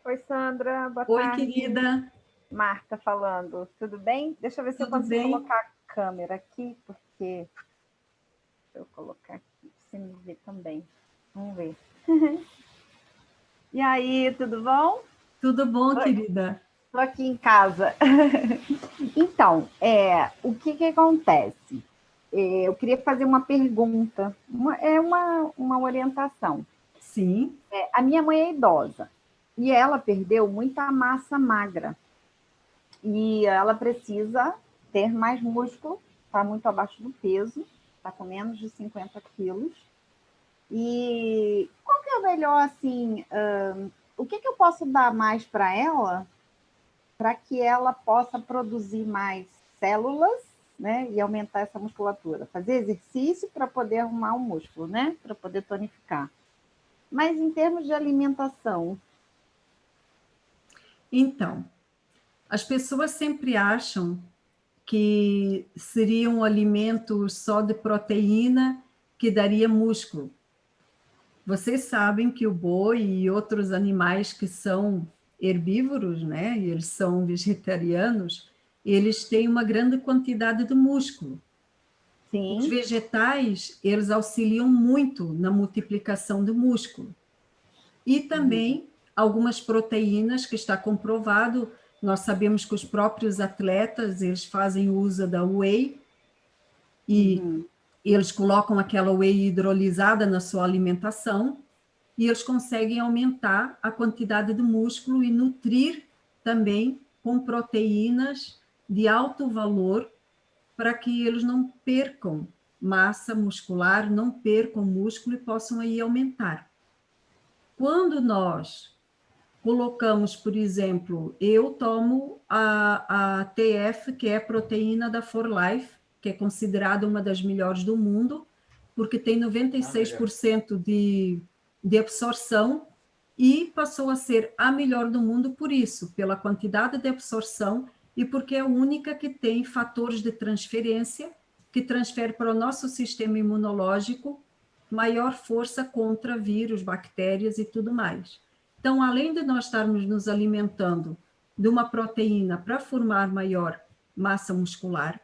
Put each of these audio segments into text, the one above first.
Oi, Sandra, boa Oi, tarde. querida, Marta falando. Tudo bem? Deixa eu ver se eu tudo consigo bem? colocar a câmera aqui, porque se eu colocar aqui, você me vê também. Vamos ver. E aí, tudo bom? Tudo bom, querida? Estou aqui em casa. Então, o que que acontece? Eu queria fazer uma pergunta, uma orientação. Sim, A minha mãe é idosa e ela perdeu muita massa magra. E ela precisa ter mais músculo, está muito abaixo do peso, está com menos de 50 quilos. E qual que é o melhor, assim, o que, que eu posso dar mais para ela para que ela possa produzir mais células, né, e aumentar essa musculatura? Fazer exercício para poder arrumar o músculo, né, para poder tonificar. Mas em termos de alimentação, então, as pessoas sempre acham que seria um alimento só de proteína que daria músculo. Vocês sabem que o boi e outros animais que são herbívoros, né, e eles são vegetarianos, eles têm uma grande quantidade de músculo. Os sim. vegetais, eles auxiliam muito na multiplicação do músculo. E Uhum, também algumas proteínas que está comprovado, nós sabemos que os próprios atletas, eles fazem uso da whey e uhum, eles colocam aquela whey hidrolisada na sua alimentação e eles conseguem aumentar a quantidade de músculo e nutrir também com proteínas de alto valor para que eles não percam massa muscular, não percam músculo e possam aí aumentar. Quando nós colocamos, por exemplo, eu tomo a TF, que é a proteína da For Life, que é considerada uma das melhores do mundo, porque tem 96% de absorção e passou a ser a melhor do mundo por isso, pela quantidade de absorção e porque é a única que tem fatores de transferência que transfere para o nosso sistema imunológico maior força contra vírus, bactérias e tudo mais. Então, além de nós estarmos nos alimentando de uma proteína para formar maior massa muscular,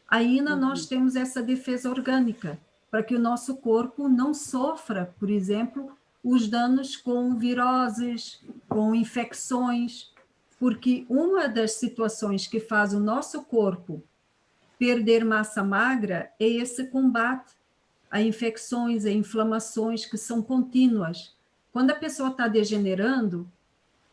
ainda nós uhum. temos essa defesa orgânica, para que o nosso corpo não sofra, por exemplo, os danos com viroses, com infecções, porque uma das situações que faz o nosso corpo perder massa magra é esse combate a infecções, a inflamações que são contínuas. Quando a pessoa está degenerando,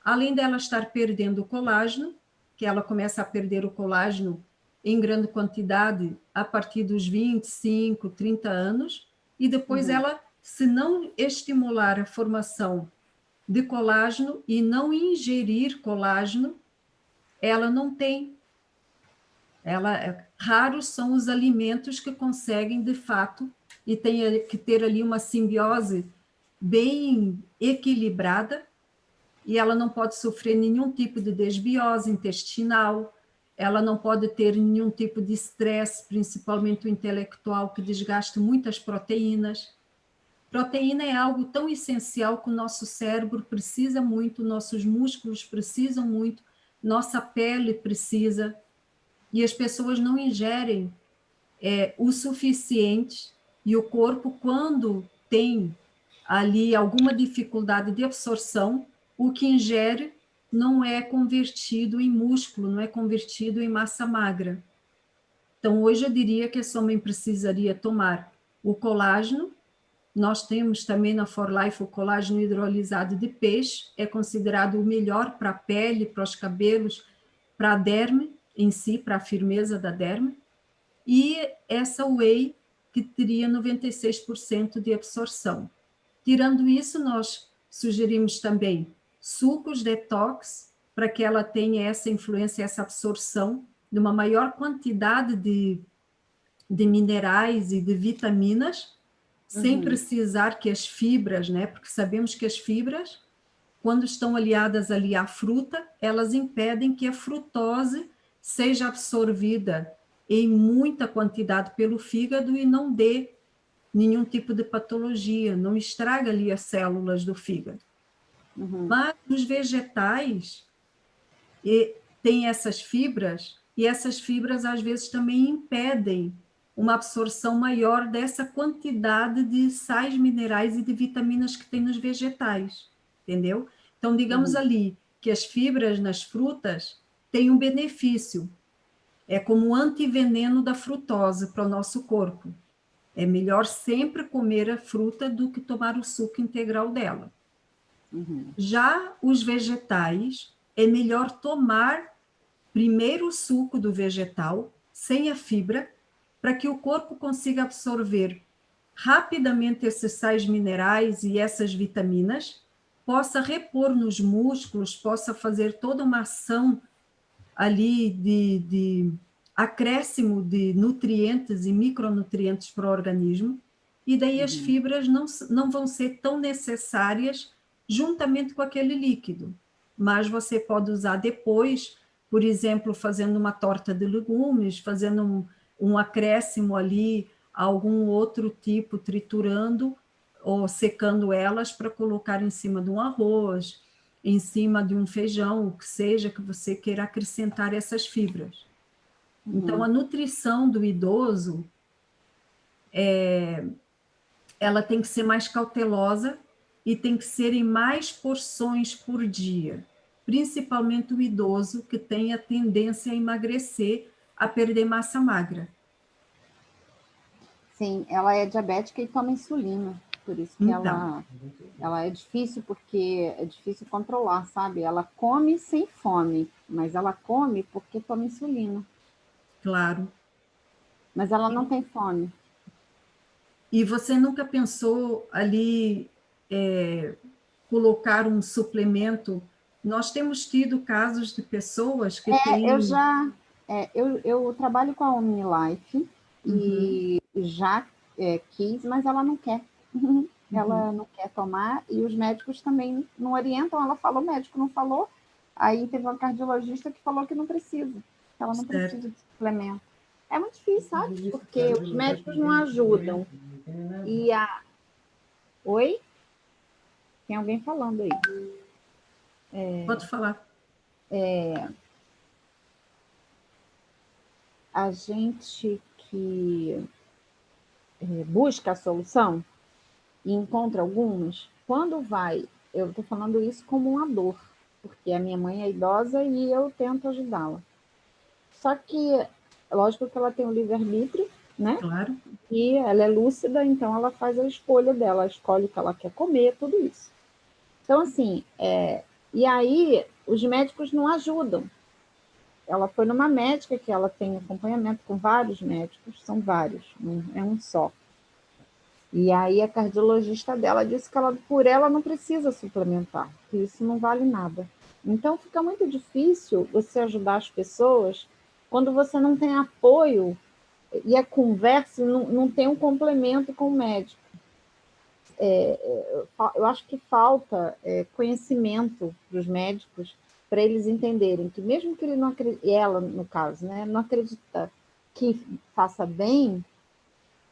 além dela estar perdendo o colágeno, que ela começa a perder o colágeno em grande quantidade a partir dos 25, 30 anos, e depois Uhum. ela, se não estimular a formação de colágeno e não ingerir colágeno, ela não tem. Raros são os alimentos que conseguem, de fato, e tem que ter ali uma simbiose bem equilibrada e ela não pode sofrer nenhum tipo de desbiose intestinal, ela não pode ter nenhum tipo de estresse, principalmente o intelectual, que desgaste muitas proteínas. Proteína é algo tão essencial que o nosso cérebro precisa muito, nossos músculos precisam muito, nossa pele precisa, e as pessoas não ingerem o suficiente, e o corpo, quando tem ali alguma dificuldade de absorção, o que ingere não é convertido em músculo, não é convertido em massa magra. Então, hoje eu diria que a sua mãe precisaria tomar o colágeno. Nós temos também na For Life o colágeno hidrolisado de peixe, é considerado o melhor para a pele, para os cabelos, para a derme em si, para a firmeza da derme. E essa whey que teria 96% de absorção. Tirando isso, nós sugerimos também sucos detox, para que ela tenha essa influência, essa absorção de uma maior quantidade de minerais e de vitaminas, sem Uhum. precisar que as fibras, né? Porque sabemos que as fibras, quando estão aliadas ali à fruta, elas impedem que a frutose seja absorvida em muita quantidade pelo fígado e não dê nenhum tipo de patologia, não estraga ali as células do fígado. Mas os vegetais têm essas fibras, e essas fibras, às vezes, também impedem uma absorção maior dessa quantidade de sais minerais e de vitaminas que tem nos vegetais, entendeu? Então, digamos ali que as fibras nas frutas têm um benefício, é como um antiveneno da frutose para o nosso corpo. É melhor sempre comer a fruta do que tomar o suco integral dela. Já os vegetais, é melhor tomar primeiro o suco do vegetal, sem a fibra, para que o corpo consiga absorver rapidamente esses sais minerais e essas vitaminas, possa repor nos músculos, possa fazer toda uma ação ali de acréscimo de nutrientes e micronutrientes para o organismo, e daí as fibras não vão ser tão necessárias juntamente com aquele líquido. Mas você pode usar depois, por exemplo, fazendo uma torta de legumes, fazendo um acréscimo ali, algum outro tipo, triturando ou secando elas para colocar em cima de um arroz, em cima de um feijão, o que seja que você queira acrescentar essas fibras. Então, a nutrição do idoso, ela tem que ser mais cautelosa e tem que ser em mais porções por dia, principalmente o idoso que tem a tendência a emagrecer, a perder massa magra. Sim, ela é diabética e toma insulina, por isso que Então, ela é difícil, porque é difícil controlar, sabe? Ela come sem fome, mas ela come porque toma insulina. claro. Mas ela não tem fome. E você nunca pensou ali colocar um suplemento? Nós temos tido casos de pessoas que Eu têm... já, eu trabalho com a OmniLife Uhum, e já quis, mas ela não quer. uhum, Ela não quer tomar e os médicos também não orientam. Ela falou, o médico não falou. Aí teve uma cardiologista que falou que não precisa, que ela não certo. precisa de suplemento. É muito difícil, sabe? Porque os médicos não ajudam. E a... Oi? Tem alguém falando aí. Pode falar. A gente que busca a solução e encontra algumas, quando vai, eu estou falando isso como uma dor, porque a minha mãe é idosa e eu tento ajudá-la. Só que, lógico que ela tem o livre-arbítrio, né? Claro, E ela é lúcida, então ela faz a escolha dela, ela escolhe o que ela quer comer, tudo isso. Então, assim, e aí os médicos não ajudam. Ela foi numa médica que ela tem acompanhamento com vários médicos, são vários, não é um só. E aí a cardiologista dela disse que por ela não precisa suplementar, que isso não vale nada. Então fica muito difícil você ajudar as pessoas quando você não tem apoio e a conversa não tem um complemento com o médico. Eu acho que falta conhecimento para os médicos para eles entenderem que mesmo que ele não acredite, ela no caso, né, não acredita que faça bem,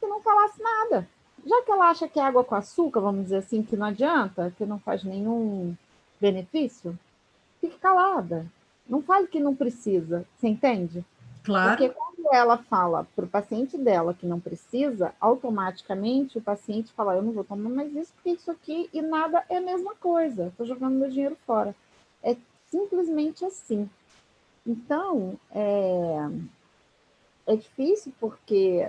que não falasse nada. Já que ela acha que é água com açúcar, vamos dizer assim, que não adianta, que não faz nenhum benefício, fique calada. Não fale que não precisa, você entende? Porque claro, quando ela fala para o paciente dela que não precisa, automaticamente o paciente fala, eu não vou tomar mais isso, porque isso aqui e nada é a mesma coisa, estou jogando meu dinheiro fora. É simplesmente assim. Então, é difícil porque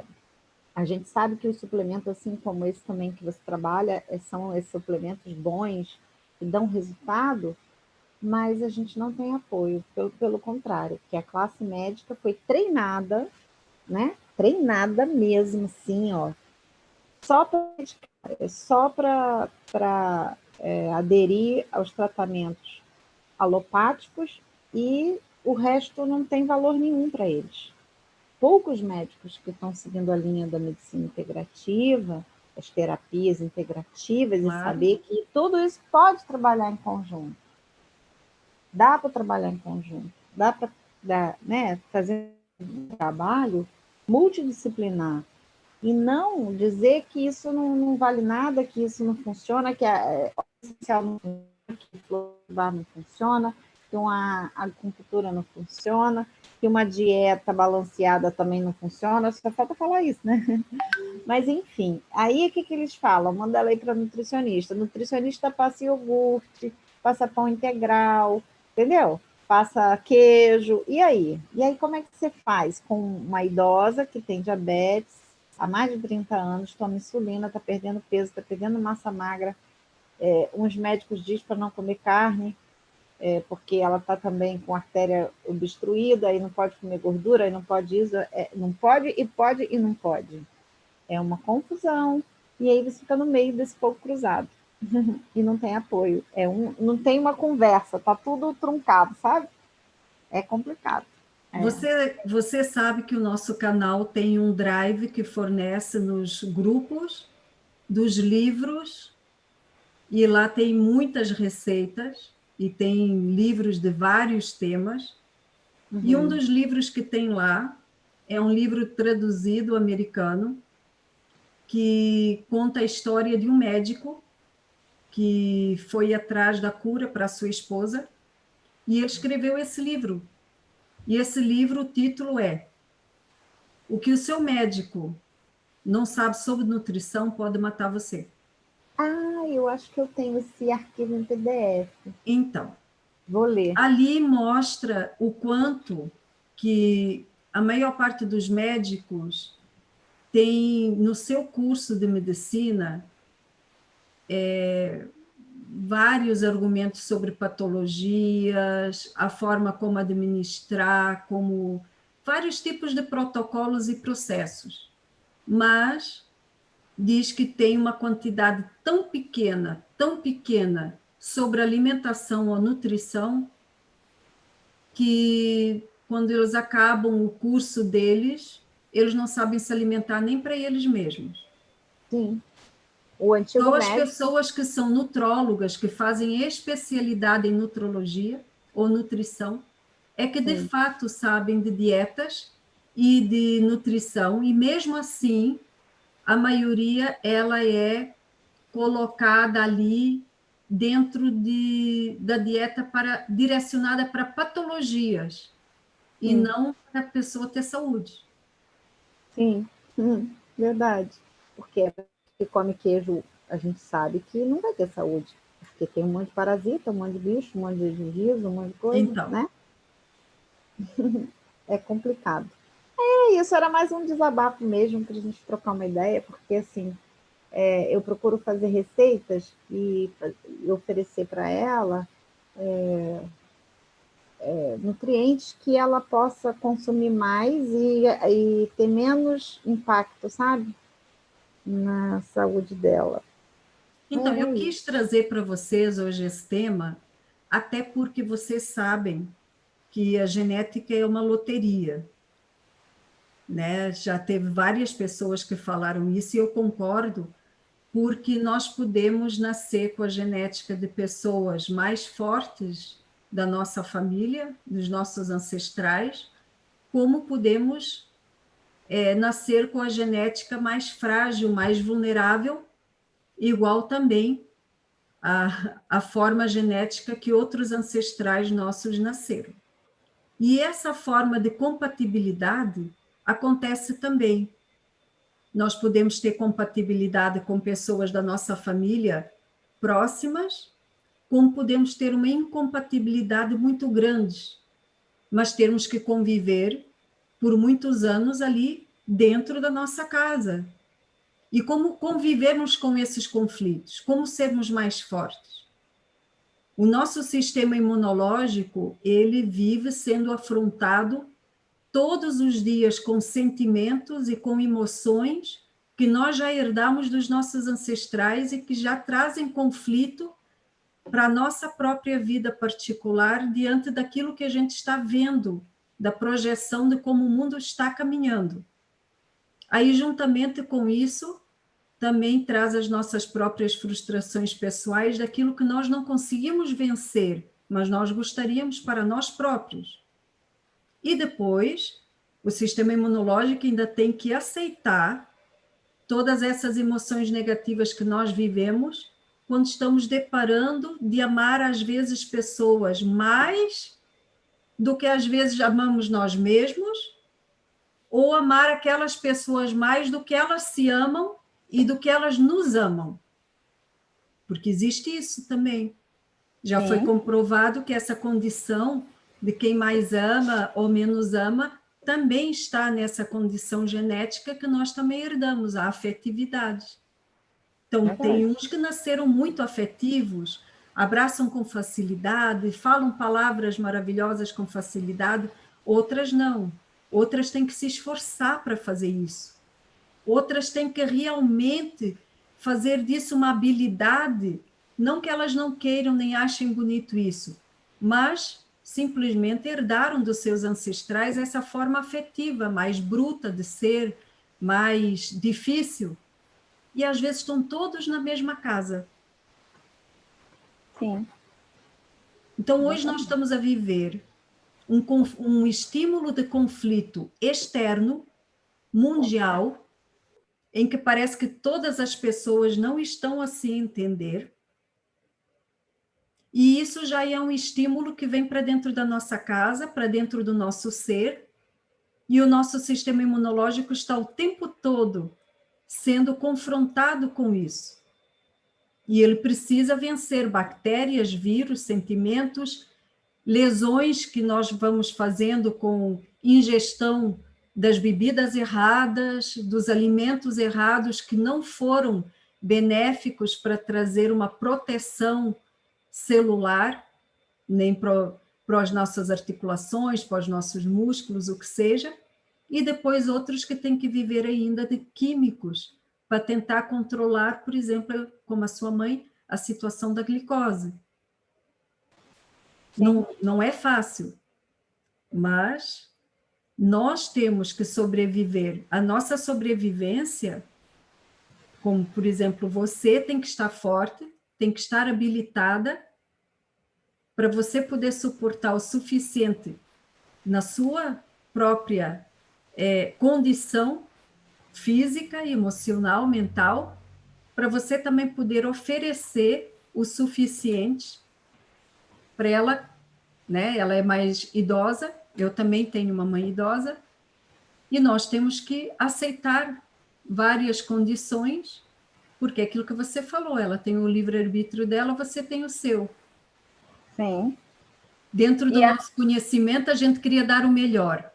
a gente sabe que os suplementos, assim como esse também que você trabalha, são esses suplementos bons, que dão resultado, mas a gente não tem apoio, pelo contrário, porque a classe médica foi treinada, né? Treinada mesmo, assim, ó, só para aderir aos tratamentos alopáticos e o resto não tem valor nenhum para eles. Poucos médicos que estão seguindo a linha da medicina integrativa, as terapias integrativas e claro. saber que tudo isso pode trabalhar em conjunto. Dá para trabalhar em conjunto, dá para fazer um trabalho multidisciplinar e não dizer que isso não vale nada, que isso não funciona, que a essencial não funciona, que fluvar não funciona, que uma acupuntura não funciona, que uma dieta balanceada também não funciona, só falta falar isso, né? Mas, enfim, aí o que, que eles falam? Manda ela ir para nutricionista. Nutricionista passa iogurte, passa pão integral, entendeu? Passa queijo. E aí? E aí, como é que você faz com uma idosa que tem diabetes há mais de 30 anos, toma insulina, está perdendo peso, está perdendo massa magra? Uns médicos dizem para não comer carne, porque ela está também com a artéria obstruída, aí não pode comer gordura, aí não pode isso, não pode e não pode. É uma confusão, e aí você fica no meio desse fogo cruzado. E não tem apoio. Não tem uma conversa, tá tudo truncado, sabe? É complicado. Você sabe que o nosso canal tem um drive que fornece nos grupos dos livros, e lá tem muitas receitas, e tem livros de vários temas. E um dos livros que tem lá é um livro traduzido americano, que conta a história de um médico que foi atrás da cura para sua esposa, e ele escreveu esse livro. E esse livro, o título é O que o seu médico não sabe sobre nutrição pode matar você. Ah, eu acho que eu tenho esse arquivo em PDF. Então, Vou ler. ali mostra o quanto que a maior parte dos médicos tem no seu curso de medicina vários argumentos sobre patologias, a forma como administrar, como vários tipos de protocolos e processos. Mas diz que tem uma quantidade tão pequena sobre alimentação ou nutrição, que quando eles acabam o curso deles, eles não sabem se alimentar nem para eles mesmos. Sim. O antigo Só as médico. pessoas que são nutrólogas, que fazem especialidade em nutrologia ou nutrição, é que de fato sabem de dietas e de nutrição, e mesmo assim, a maioria ela é colocada ali dentro da dieta direcionada para patologias, e não para a pessoa ter saúde. Sim, verdade. Porque que come queijo, a gente sabe que não vai ter saúde. Porque tem um monte de parasita, um monte de bicho, um monte de giz, um monte de coisa, Então, né? É complicado. Isso era mais um desabafo mesmo para a gente trocar uma ideia, porque assim, eu procuro fazer receitas e oferecer para ela nutrientes que ela possa consumir mais e ter menos impacto, sabe? Na saúde dela. então, eu Isso. quis trazer para vocês hoje esse tema, até porque vocês sabem que a genética é uma loteria, né? Já teve várias pessoas que falaram isso, e eu concordo, porque nós podemos nascer com a genética de pessoas mais fortes da nossa família, dos nossos ancestrais, como podemos nascer com a genética mais frágil, mais vulnerável, igual também a forma genética que outros ancestrais nossos nasceram. E essa forma de compatibilidade acontece também. Nós podemos ter compatibilidade com pessoas da nossa família próximas, como podemos ter uma incompatibilidade muito grande, mas termos que conviver por muitos anos ali dentro da nossa casa. E como convivermos com esses conflitos? Como sermos mais fortes? O nosso sistema imunológico, ele vive sendo afrontado todos os dias com sentimentos e com emoções que nós já herdamos dos nossos ancestrais e que já trazem conflito para a nossa própria vida particular diante daquilo que a gente está vendo, da projeção de como o mundo está caminhando. Aí, juntamente com isso, também traz as nossas próprias frustrações pessoais daquilo que nós não conseguimos vencer, mas nós gostaríamos para nós próprios. E depois, o sistema imunológico ainda tem que aceitar todas essas emoções negativas que nós vivemos quando estamos deparando de amar, às vezes, pessoas mais do que, às vezes, amamos nós mesmos, ou amar aquelas pessoas mais do que elas se amam e do que elas nos amam. Porque existe isso também. Já foi comprovado que essa condição de quem mais ama ou menos ama também está nessa condição genética que nós também herdamos, a afetividade. Então, tem uns que nasceram muito afetivos, abraçam com facilidade, falam palavras maravilhosas com facilidade, outras não. Outras têm que se esforçar para fazer isso. Outras têm que realmente fazer disso uma habilidade, não que elas não queiram nem achem bonito isso, mas simplesmente herdaram dos seus ancestrais essa forma afetiva, mais bruta de ser, mais difícil. E às vezes estão todos na mesma casa. Sim. Então, hoje nós estamos a viver um estímulo de conflito externo, mundial, em que parece que todas as pessoas não estão a se entender. E isso já é um estímulo que vem para dentro da nossa casa, para dentro do nosso ser, e o nosso sistema imunológico está o tempo todo sendo confrontado com isso. E ele precisa vencer bactérias, vírus, sentimentos, lesões que nós vamos fazendo com ingestão das bebidas erradas, dos alimentos errados que não foram benéficos para trazer uma proteção celular, nem para as nossas articulações, para os nossos músculos, o que seja, e depois outros que têm que viver ainda de químicos para tentar controlar, por exemplo, como a sua mãe, a situação da glicose. Não é fácil, mas nós temos que sobreviver. A nossa sobrevivência, como, por exemplo, você tem que estar forte, tem que estar habilitada para você poder suportar o suficiente na sua própria condição física, emocional, mental, para você também poder oferecer o suficiente para ela, né? Ela é mais idosa, eu também tenho uma mãe idosa, e nós temos que aceitar várias condições, porque é aquilo que você falou, ela tem o livre-arbítrio dela, você tem o seu. Sim. Dentro do nosso conhecimento, a gente queria dar o melhor,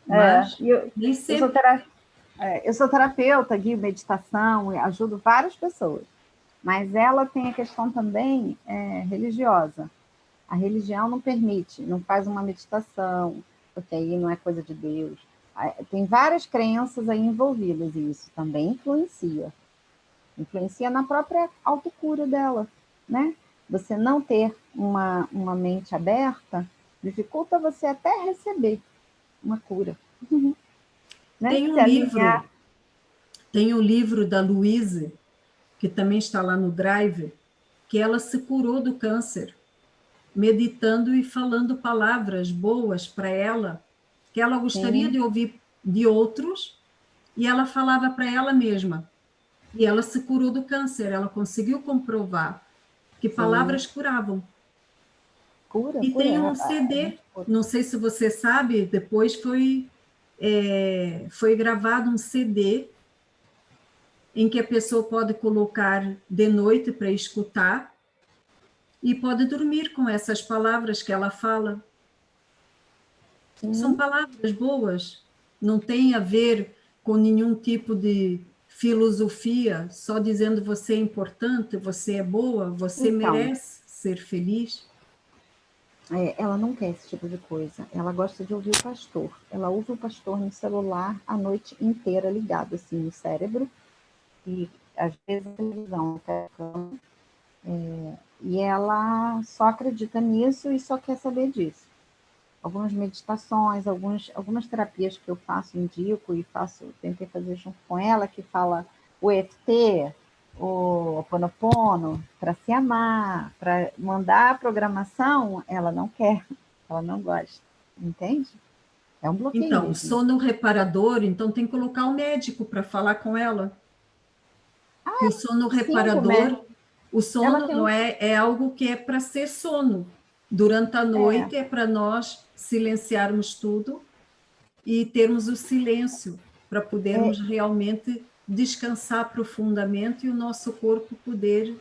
mas nem sempre. Eu sou terapeuta, guio meditação, ajudo várias pessoas, mas ela tem a questão também religiosa. A religião não permite, não faz uma meditação, porque aí não é coisa de Deus. Tem várias crenças aí envolvidas e isso também influencia. Influencia na própria autocura dela, né? Você não ter uma mente aberta dificulta você até receber uma cura. Né? Tem um livro da Louise, que também está lá no Drive, que ela se curou do câncer, meditando e falando palavras boas para ela, que ela gostaria de ouvir de outros, e ela falava para ela mesma. E ela se curou do câncer, ela conseguiu comprovar que palavras curavam. E tem um CD, não sei se você sabe, depois foi gravado um CD em que a pessoa pode colocar de noite para escutar e pode dormir com essas palavras que ela fala. São palavras boas, não tem a ver com nenhum tipo de filosofia, só dizendo você é importante, você é boa, você merece ser feliz. Ela não quer esse tipo de coisa. Ela gosta de ouvir o pastor. Ela ouve o pastor no celular a noite inteira ligado assim no cérebro e às vezes a televisão até a cama. E ela só acredita nisso e só quer saber disso. Algumas meditações, algumas terapias que eu faço, indico e tentei fazer junto com ela, que fala o EFT, o Ho'oponopono, para se amar, para mandar a programação, ela não quer, ela não gosta, entende? É um bloqueio. Então, mesmo. sono reparador, então tem que colocar o médico para falar com ela. O sono reparador O sono não é algo que é para ser sono. Durante a noite é para nós silenciarmos tudo e termos o silêncio para podermos realmente descansar profundamente e o nosso corpo poder...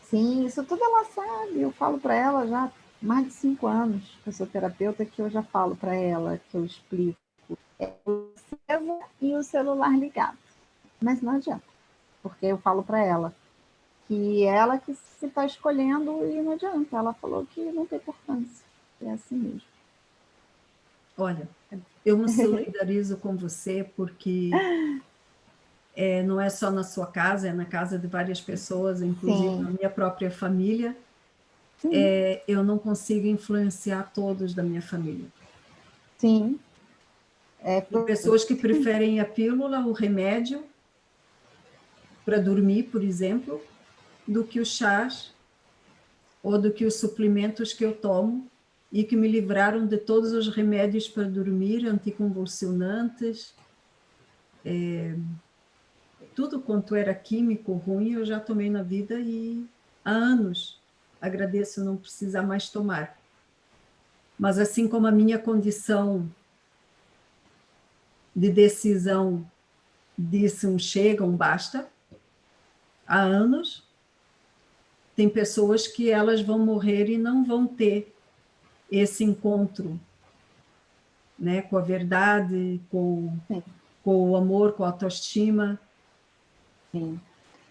Sim, isso tudo ela sabe. Eu falo para ela já há mais de 5 anos, que eu sou terapeuta, que eu já falo para ela, que eu explico. É o e o celular ligado. Mas não adianta, porque eu falo para ela que ela que se está escolhendo e não adianta. Ela falou que não tem importância. É assim mesmo. Olha, eu me solidarizo com você porque não é só na sua casa, é na casa de várias pessoas, inclusive na minha própria família. Eu não consigo influenciar todos da minha família. Sim. Tem pessoas que preferem a pílula, o remédio, para dormir, por exemplo, do que os chás ou do que os suplementos que eu tomo e que me livraram de todos os remédios para dormir, anticonvulsionantes, tudo quanto era químico ruim eu já tomei na vida e há anos agradeço não precisar mais tomar. Mas assim como a minha condição de decisão disse chega, basta, há anos, tem pessoas que elas vão morrer e não vão ter esse encontro, né, com a verdade, com o amor, com a autoestima. Sim.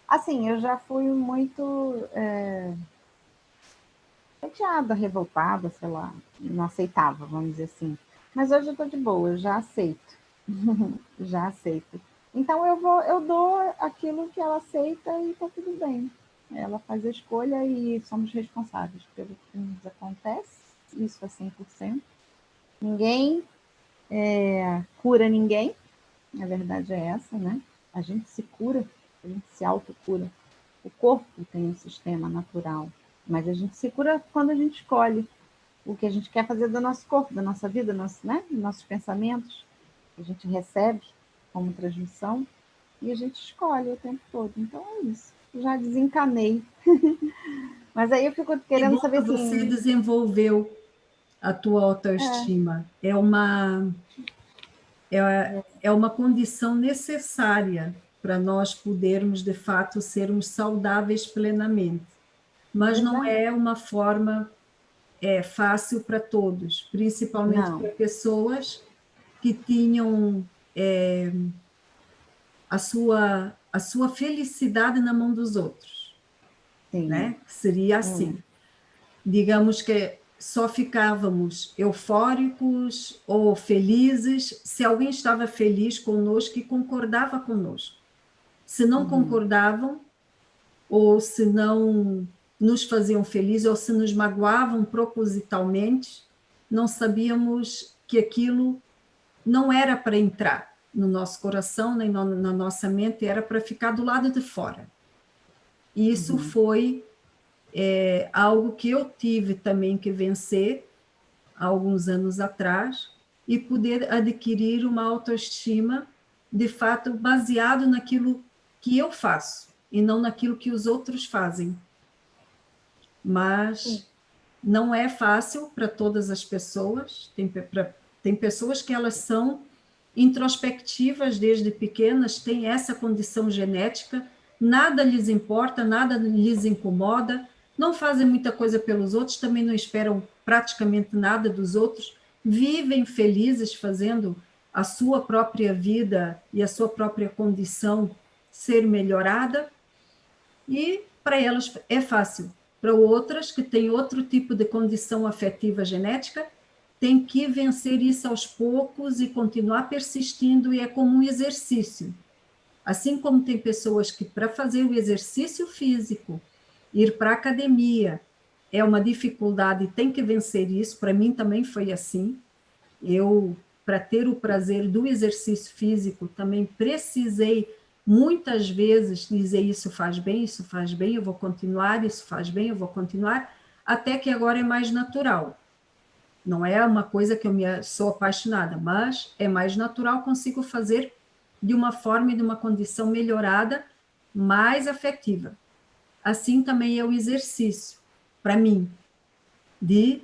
Assim, eu já fui muito chateada, revoltada, sei lá, não aceitava, vamos dizer assim. Mas hoje eu tô de boa, eu já aceito. Já aceito. Então eu dou aquilo que ela aceita e tá tudo bem. Ela faz a escolha e somos responsáveis pelo que nos acontece, isso é 100%. Ninguém cura ninguém, a verdade é essa, né? A gente se cura, a gente se autocura. O corpo tem um sistema natural, mas a gente se cura quando a gente escolhe o que a gente quer fazer do nosso corpo, da nossa vida, nossos pensamentos, que a gente recebe como transmissão, e a gente escolhe o tempo todo. Então é isso. Já desencanei. Mas aí eu fico querendo saber que assim... Você desenvolveu a tua autoestima. É uma condição necessária para nós podermos, de fato, sermos saudáveis plenamente. Mas não é uma forma fácil para todos, principalmente para pessoas que tinham a sua felicidade na mão dos outros. Né? Seria assim. Digamos que só ficávamos eufóricos ou felizes se alguém estava feliz conosco e concordava conosco. Se não concordavam, ou se não nos faziam felizes, ou se nos magoavam propositalmente, não sabíamos que aquilo não era para entrar no nosso coração, nem na nossa mente, era para ficar do lado de fora. E isso foi algo que eu tive também que vencer há alguns anos atrás e poder adquirir uma autoestima, de fato, baseado naquilo que eu faço e não naquilo que os outros fazem. Mas não é fácil para todas as pessoas. Tem pessoas que elas são introspectivas desde pequenas, têm essa condição genética, nada lhes importa, nada lhes incomoda, não fazem muita coisa pelos outros, também não esperam praticamente nada dos outros, vivem felizes fazendo a sua própria vida e a sua própria condição ser melhorada, e para elas é fácil. Para outras que têm outro tipo de condição afetiva genética, tem que vencer isso aos poucos e continuar persistindo, e é como um exercício. Assim como tem pessoas que, para fazer o exercício físico, ir para a academia, é uma dificuldade e tem que vencer isso. Para mim também foi assim. Eu, para ter o prazer do exercício físico, também precisei muitas vezes dizer isso faz bem, eu vou continuar, isso faz bem, eu vou continuar, até que agora é mais natural. Não é uma coisa que eu sou apaixonada, mas é mais natural, consigo fazer de uma forma e de uma condição melhorada, mais afetiva. assim também é o exercício, para mim, de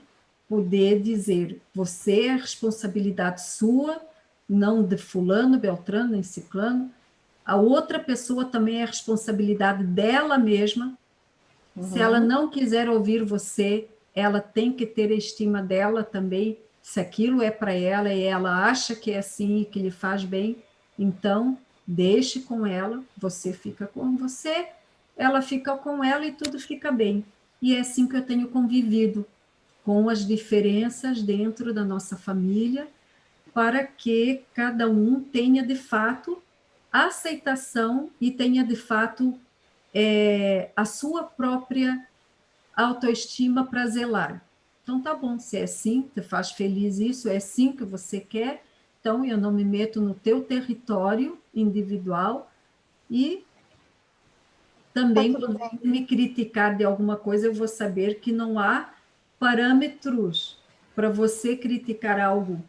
poder dizer, você é responsabilidade sua, não de fulano, beltrano, nem ciclano, a outra pessoa também é responsabilidade dela mesma. Se ela não quiser ouvir você, ela tem que ter a estima dela também, se aquilo é para ela e ela acha que é assim e que lhe faz bem, então deixe com ela, você fica com você, ela fica com ela e tudo fica bem. E é assim que eu tenho convivido com as diferenças dentro da nossa família, para que cada um tenha de fato aceitação e tenha de fato a sua própria autoestima para zelar. Então tá bom, se é assim, te faz feliz isso, é assim que você quer, então eu não me meto no teu território individual e Tá também tudo quando bem. você me criticar de alguma coisa, eu vou saber que não há parâmetros para você criticar algo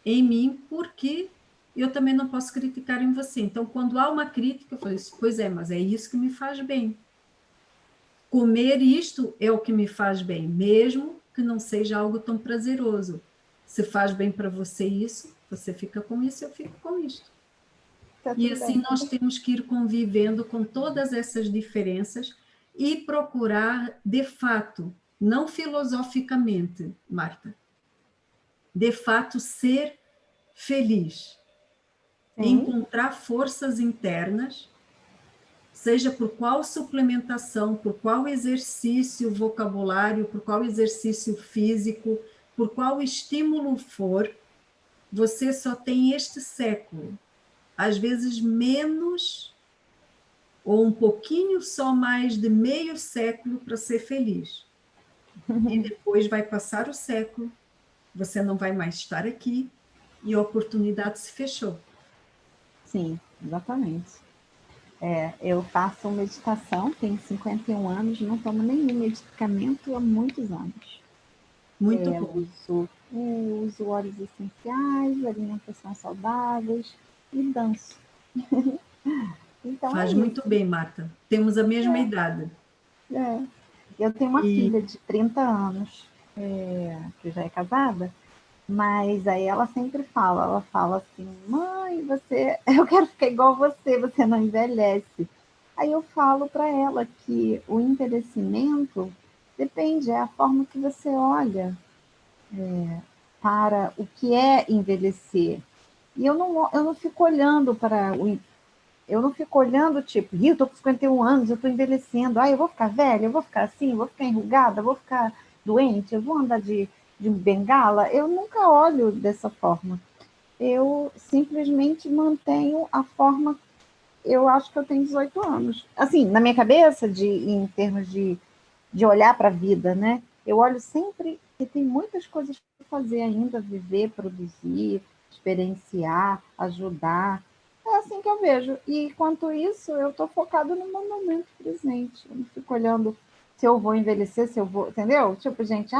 em mim, porque eu também não posso criticar em você. Então, quando há uma crítica, eu falo assim, pois é, mas é isso que me faz bem. Comer isto é o que me faz bem, mesmo que não seja algo tão prazeroso. Se faz bem para você isso, você fica com isso, eu fico com isto. Tá E tudo assim bem. nós temos que ir convivendo com todas essas diferenças e procurar, de fato, não filosoficamente, Marta, de fato ser feliz, Sim. encontrar forças internas, seja por qual suplementação, por qual exercício vocabulário, por qual exercício físico, por qual estímulo for, você só tem este século, às vezes menos ou um pouquinho só mais de meio século para ser feliz. E depois vai passar o século, você não vai mais estar aqui e a oportunidade se fechou. Sim, exatamente. Eu faço meditação, tenho 51 anos, não tomo nenhum medicamento há muitos anos. Muito bom. Uso óleos essenciais, alimentação saudáveis e danço. Então é Faz muito isso. bem, Marta. Temos a mesma idade. É. Eu tenho uma E filha de 30 anos, que já é casada, mas aí ela fala assim, mãe, você, eu quero ficar igual você não envelhece. Aí eu falo para ela que o envelhecimento depende, é a forma que você olha para o que é envelhecer. E eu não fico olhando para o. Eu não fico olhando, tipo, eu tô com 51 anos, eu tô envelhecendo, eu vou ficar velha, eu vou ficar assim, eu vou ficar enrugada, eu vou ficar doente, eu vou andar de bengala. Eu nunca olho dessa forma. Eu simplesmente mantenho a forma. Eu acho que eu tenho 18 anos. Assim, na minha cabeça, em termos de olhar para a vida, né? Eu olho sempre que tem muitas coisas para fazer ainda, viver, produzir, experienciar, ajudar. É assim que eu vejo. E enquanto isso, eu estou focada no meu momento presente. Eu não fico olhando se eu vou envelhecer, se eu vou. Entendeu? Tipo, gente,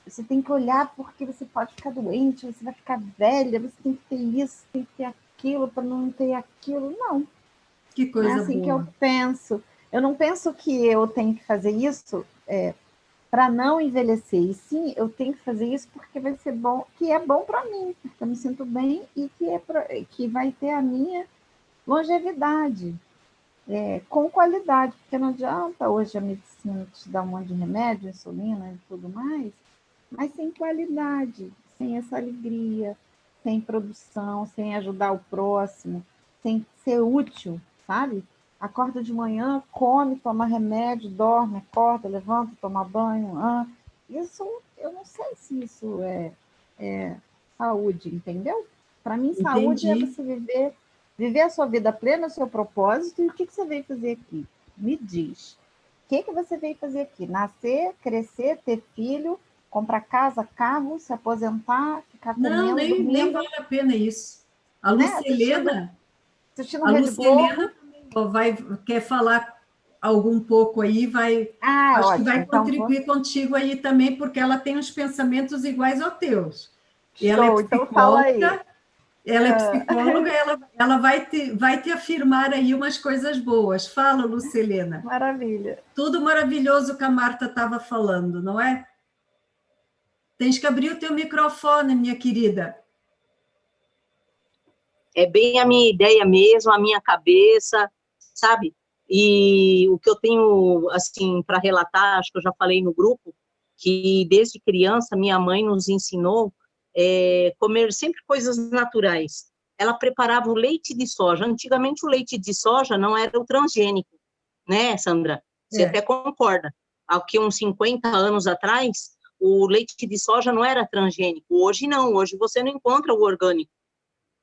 você tem que olhar porque você pode ficar doente, você vai ficar velha, você tem que ter isso, tem que ter aquilo, para não ter aquilo. Não, que não é coisa assim que eu boa. penso. Eu não penso que eu tenho que fazer isso para não envelhecer. E sim, eu tenho que fazer isso porque vai ser bom, que é bom para mim, porque eu me sinto bem e que vai ter a minha longevidade, com qualidade, porque não adianta hoje a medicina te dar um monte de remédio, insulina e tudo mais, mas sem qualidade, sem essa alegria, sem produção, sem ajudar o próximo, sem ser útil, sabe? Acorda de manhã, come, toma remédio, dorme, acorda, levanta, toma banho. Isso, eu não sei se isso é saúde, entendeu? Para mim, saúde é Entendi. você viver a sua vida plena, o seu propósito. E o que você veio fazer aqui? Me diz. O que você veio fazer aqui? Nascer, crescer, ter filho, comprar casa, carro, se aposentar, ficar Não, comendo, nem dormindo, vale a pena isso. A né? Assistindo, Lucilena, assistindo a Rede Lucilena Globo. também quer falar algum pouco aí, acho que Ótimo. vai Então, contribuir contigo aí também, porque ela tem uns pensamentos iguais aos teus. Ela é show. Então, fala aí. Ela é psicóloga, ela vai te afirmar aí umas coisas boas. Fala, Lucelena. Maravilha. Tudo maravilhoso que a Marta estava falando, não é? Tens que abrir o teu microfone, minha querida. É bem a minha ideia mesmo, a minha cabeça, sabe? E o que eu tenho, assim, para relatar, acho que eu já falei no grupo, que desde criança minha mãe nos ensinou comer sempre coisas naturais. Ela preparava o leite de soja. Antigamente o leite de soja não era o transgênico, né, Sandra? Você até concorda. Aqui uns 50 anos atrás, o leite de soja não era transgênico. Hoje não, hoje você não encontra o orgânico,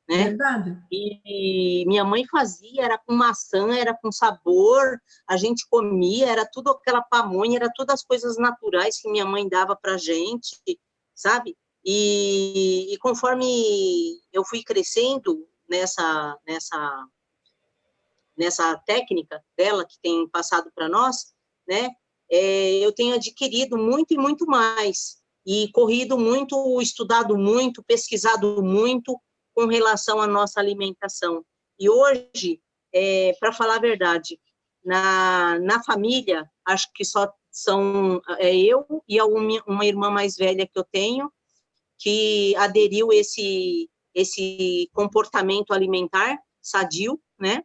né? Verdade. E minha mãe fazia, era com maçã, era com sabor, a gente comia, era tudo aquela pamonha, era todas as coisas naturais que minha mãe dava pra gente, sabe? E conforme eu fui crescendo nessa técnica dela, que tem passado para nós, né? Eu tenho adquirido muito e muito mais, e corrido muito, estudado muito, pesquisado muito com relação à nossa alimentação. E hoje, para falar a verdade, na família, acho que só são eu e uma irmã mais velha que eu tenho, que aderiu esse comportamento alimentar sadio, né?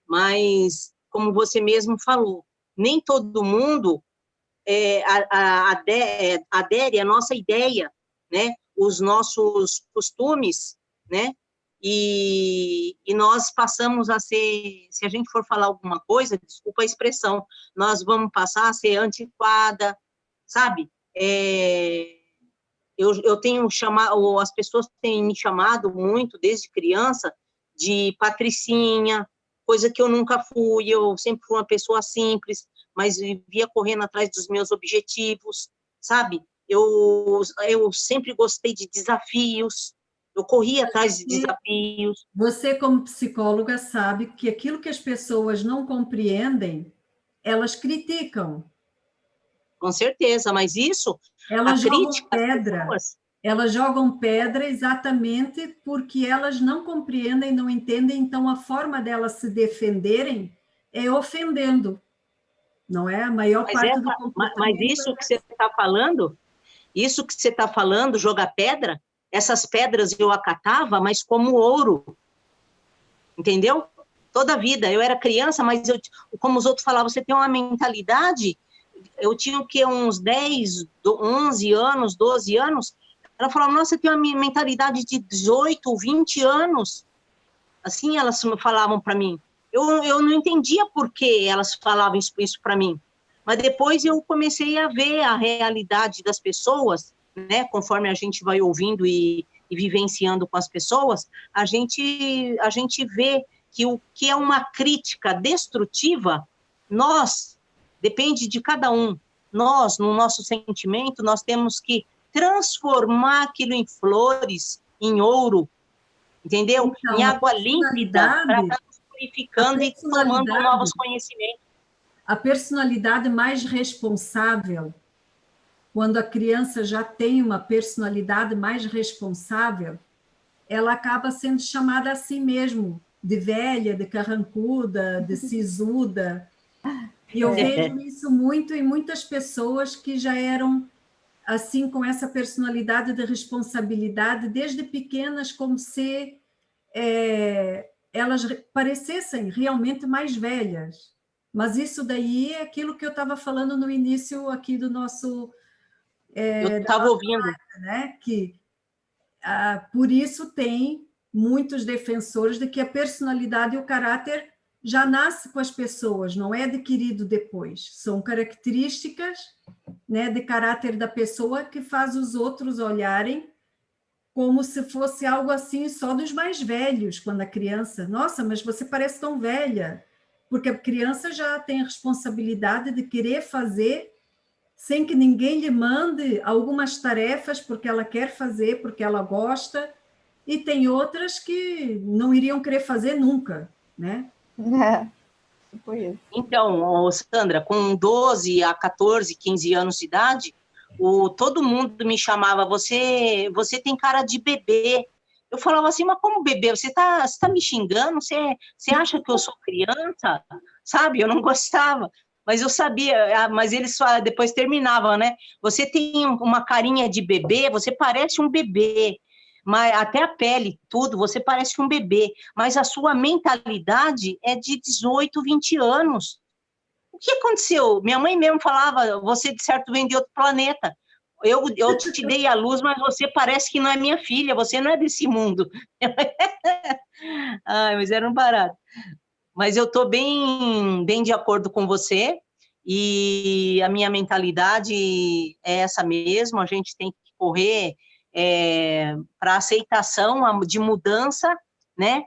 Mas, como você mesmo falou, nem todo mundo adere à nossa ideia, né? Os nossos costumes, né? E nós passamos a ser, se a gente for falar alguma coisa, desculpa a expressão, nós vamos passar a ser antiquada, sabe? Eu tenho chamado, as pessoas têm me chamado muito, desde criança, de patricinha, coisa que eu nunca fui, eu sempre fui uma pessoa simples, mas vivia correndo atrás dos meus objetivos, sabe? Eu sempre gostei de desafios, eu corria atrás de desafios. Você, como psicóloga, sabe que aquilo que as pessoas não compreendem, elas criticam. Com certeza, mas isso, elas a jogam crítica pedra. às pessoas... Elas jogam pedra exatamente porque elas não compreendem, não entendem, então a forma delas se defenderem é ofendendo, não é? A maior parte do comportamento... Mas isso que você está falando, jogar pedra, essas pedras eu acatava, mas como ouro, entendeu? Toda a vida, eu era criança, mas como os outros falavam, você tem uma mentalidade, eu tinha o quê? Uns 10, 11 anos, 12 anos, ela falava, nossa, você tem uma mentalidade de 18, 20 anos, assim elas falavam para mim. Eu não entendia por que elas falavam isso para mim, mas depois eu comecei a ver a realidade das pessoas, né, conforme a gente vai ouvindo e vivenciando com as pessoas, a gente vê que o que é uma crítica destrutiva, depende de cada um, nós, no nosso sentimento, nós temos que transformar aquilo em flores, em ouro, entendeu? Então, em água límpida, para estar nos purificando e tomando novos conhecimentos. A personalidade mais responsável, quando a criança já tem uma personalidade mais responsável, ela acaba sendo chamada assim mesmo, de velha, de carrancuda, de sisuda. E eu vejo isso muito em muitas pessoas que já eram assim, com essa personalidade de responsabilidade, desde pequenas, como se elas parecessem realmente mais velhas. Mas isso daí é aquilo que eu estava falando no início aqui do nosso... eu estava ouvindo. Né? Que, por isso tem muitos defensores de que a personalidade e o caráter já nasce com as pessoas, não é adquirido depois. São características, né, de caráter da pessoa que faz os outros olharem como se fosse algo assim só dos mais velhos, quando a criança, nossa, mas você parece tão velha, porque a criança já tem a responsabilidade de querer fazer sem que ninguém lhe mande algumas tarefas porque ela quer fazer, porque ela gosta, e tem outras que não iriam querer fazer nunca, né? Tipo isso. Então, Sandra, com 12 a 14, 15 anos de idade, todo mundo me chamava, você tem cara de bebê, Eu falava assim, mas como bebê? Você tá me xingando? Você acha que eu sou criança? Sabe? Eu não gostava. Mas eu sabia, mas eles depois terminavam, né? Você tem uma carinha de bebê, você parece um bebê, mas até a pele, tudo, você parece um bebê, mas a sua mentalidade é de 18, 20 anos. O que aconteceu? Minha mãe mesmo falava, você de certo vem de outro planeta. Eu te dei a luz, mas você parece que não é minha filha, você não é desse mundo. Ai, mas era um barato. Mas eu estou bem de acordo com você, e a minha mentalidade é essa mesmo, a gente tem que correr para aceitação de mudança, né?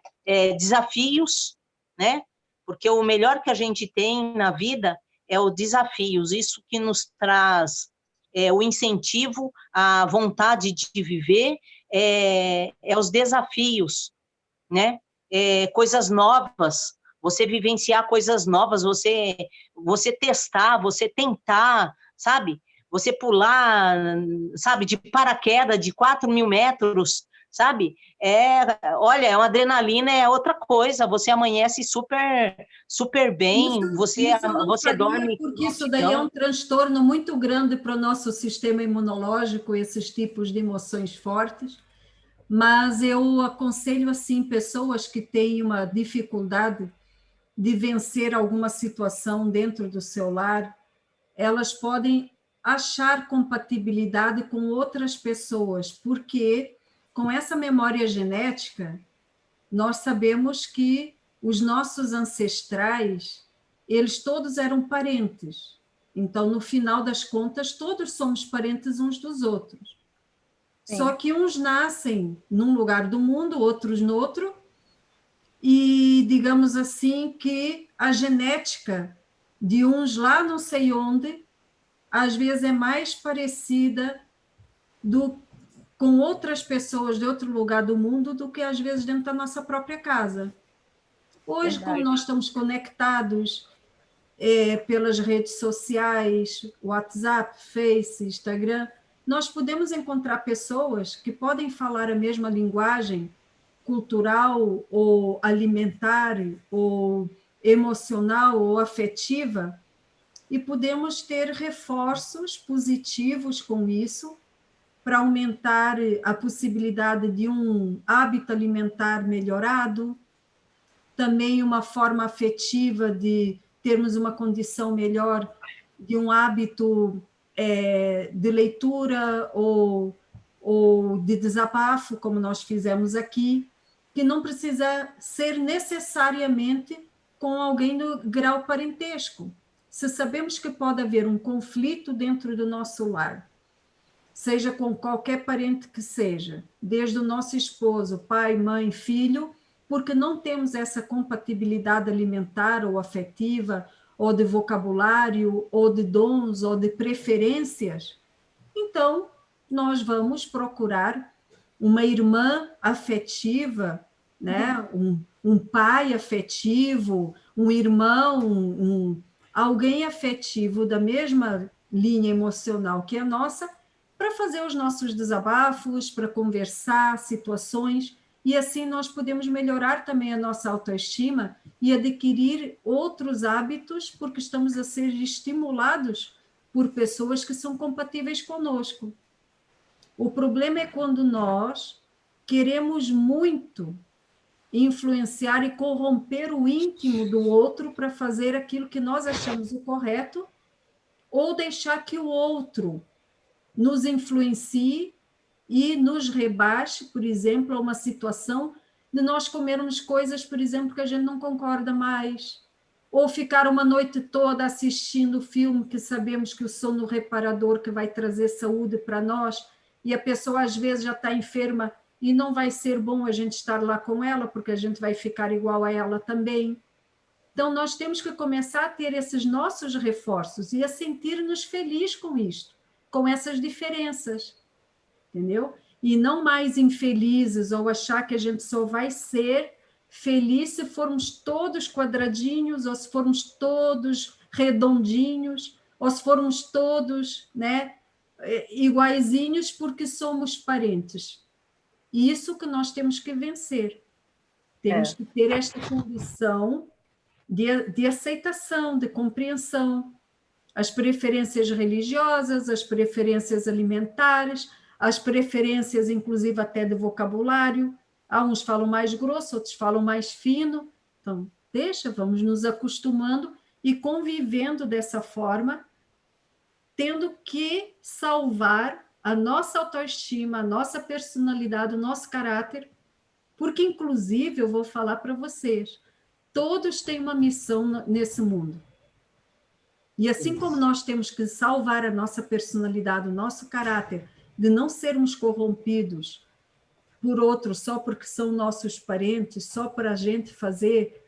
Desafios, né? Porque o melhor que a gente tem na vida é os desafios, isso que nos traz o incentivo, a vontade de viver, os desafios, né? Coisas novas, você vivenciar coisas novas, você testar, você tentar, sabe? Você pular, sabe, de paraquedas de 4.000 metros, sabe? Olha, é uma adrenalina, é outra coisa, você amanhece super bem, você Isso eu não sabia, dorme... porque isso daí é um transtorno muito grande para o nosso sistema imunológico, esses tipos de emoções fortes. Mas eu aconselho, assim, pessoas que têm uma dificuldade de vencer alguma situação dentro do seu lar, elas podem achar compatibilidade com outras pessoas, porque com essa memória genética, nós sabemos que os nossos ancestrais, eles todos eram parentes. Então, no final das contas, todos somos parentes uns dos outros. Sim. Só que uns nascem num lugar do mundo, outros no outro, e digamos assim que a genética de uns lá não sei onde, às vezes é mais parecida com outras pessoas de outro lugar do mundo do que às vezes dentro da nossa própria casa. Hoje, como nós estamos conectados pelas redes sociais, WhatsApp, Face, Instagram, nós podemos encontrar pessoas que podem falar a mesma linguagem cultural ou alimentar ou emocional ou afetiva, e podemos ter reforços positivos com isso para aumentar a possibilidade de um hábito alimentar melhorado, também uma forma afetiva de termos uma condição melhor de um hábito de leitura ou de desabafo, como nós fizemos aqui, que não precisa ser necessariamente com alguém no grau parentesco. Se sabemos que pode haver um conflito dentro do nosso lar, seja com qualquer parente que seja, desde o nosso esposo, pai, mãe, filho, porque não temos essa compatibilidade alimentar ou afetiva, ou de vocabulário, ou de dons, ou de preferências, então nós vamos procurar uma irmã afetiva, né? Um pai afetivo, um irmão, alguém afetivo da mesma linha emocional que a nossa, para fazer os nossos desabafos, para conversar situações, e assim nós podemos melhorar também a nossa autoestima e adquirir outros hábitos, porque estamos a ser estimulados por pessoas que são compatíveis conosco. O problema é quando nós queremos muito influenciar e corromper o íntimo do outro para fazer aquilo que nós achamos o correto, ou deixar que o outro nos influencie e nos rebaixe, por exemplo, a uma situação de nós comermos coisas, por exemplo, que a gente não concorda mais, ou ficar uma noite toda assistindo filme que sabemos que o sono reparador que vai trazer saúde para nós, e a pessoa às vezes já está enferma e não vai ser bom a gente estar lá com ela, porque a gente vai ficar igual a ela também. Então, nós temos que começar a ter esses nossos reforços e a sentir-nos felizes com isto, com essas diferenças, entendeu? E não mais infelizes ou achar que a gente só vai ser feliz se formos todos quadradinhos, ou se formos todos redondinhos, ou se formos todos, né, iguaizinhos porque somos parentes. Isso que nós temos que vencer. Temos que ter esta condição de aceitação, de compreensão. As preferências religiosas, as preferências alimentares, as preferências, inclusive, até de vocabulário. Uns falam mais grosso, outros falam mais fino. Então, vamos nos acostumando e convivendo dessa forma, tendo que salvar a nossa autoestima, a nossa personalidade, o nosso caráter, porque, inclusive, eu vou falar para vocês, todos têm uma missão nesse mundo. E assim como nós temos que salvar a nossa personalidade, o nosso caráter, de não sermos corrompidos por outros só porque são nossos parentes, só para a gente fazer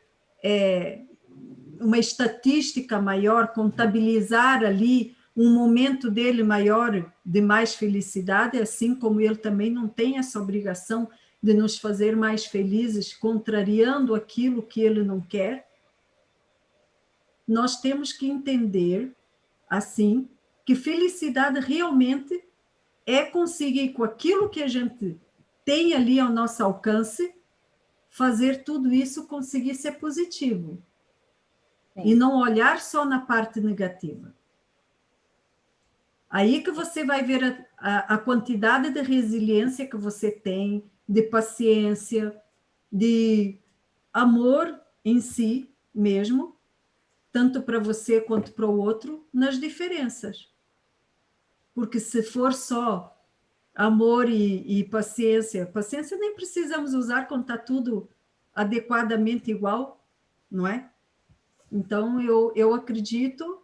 uma estatística maior, contabilizar ali um momento dele maior de mais felicidade, assim como ele também não tem essa obrigação de nos fazer mais felizes, contrariando aquilo que ele não quer. Nós temos que entender, assim, que felicidade realmente é conseguir, com aquilo que a gente tem ali ao nosso alcance, fazer tudo isso conseguir ser positivo. Sim. E não olhar só na parte negativa. Aí que você vai ver a quantidade de resiliência que você tem, de paciência, de amor em si mesmo, tanto para você quanto para o outro, nas diferenças. Porque se for só amor e paciência nem precisamos usar quando está tudo adequadamente igual, não é? Então, eu acredito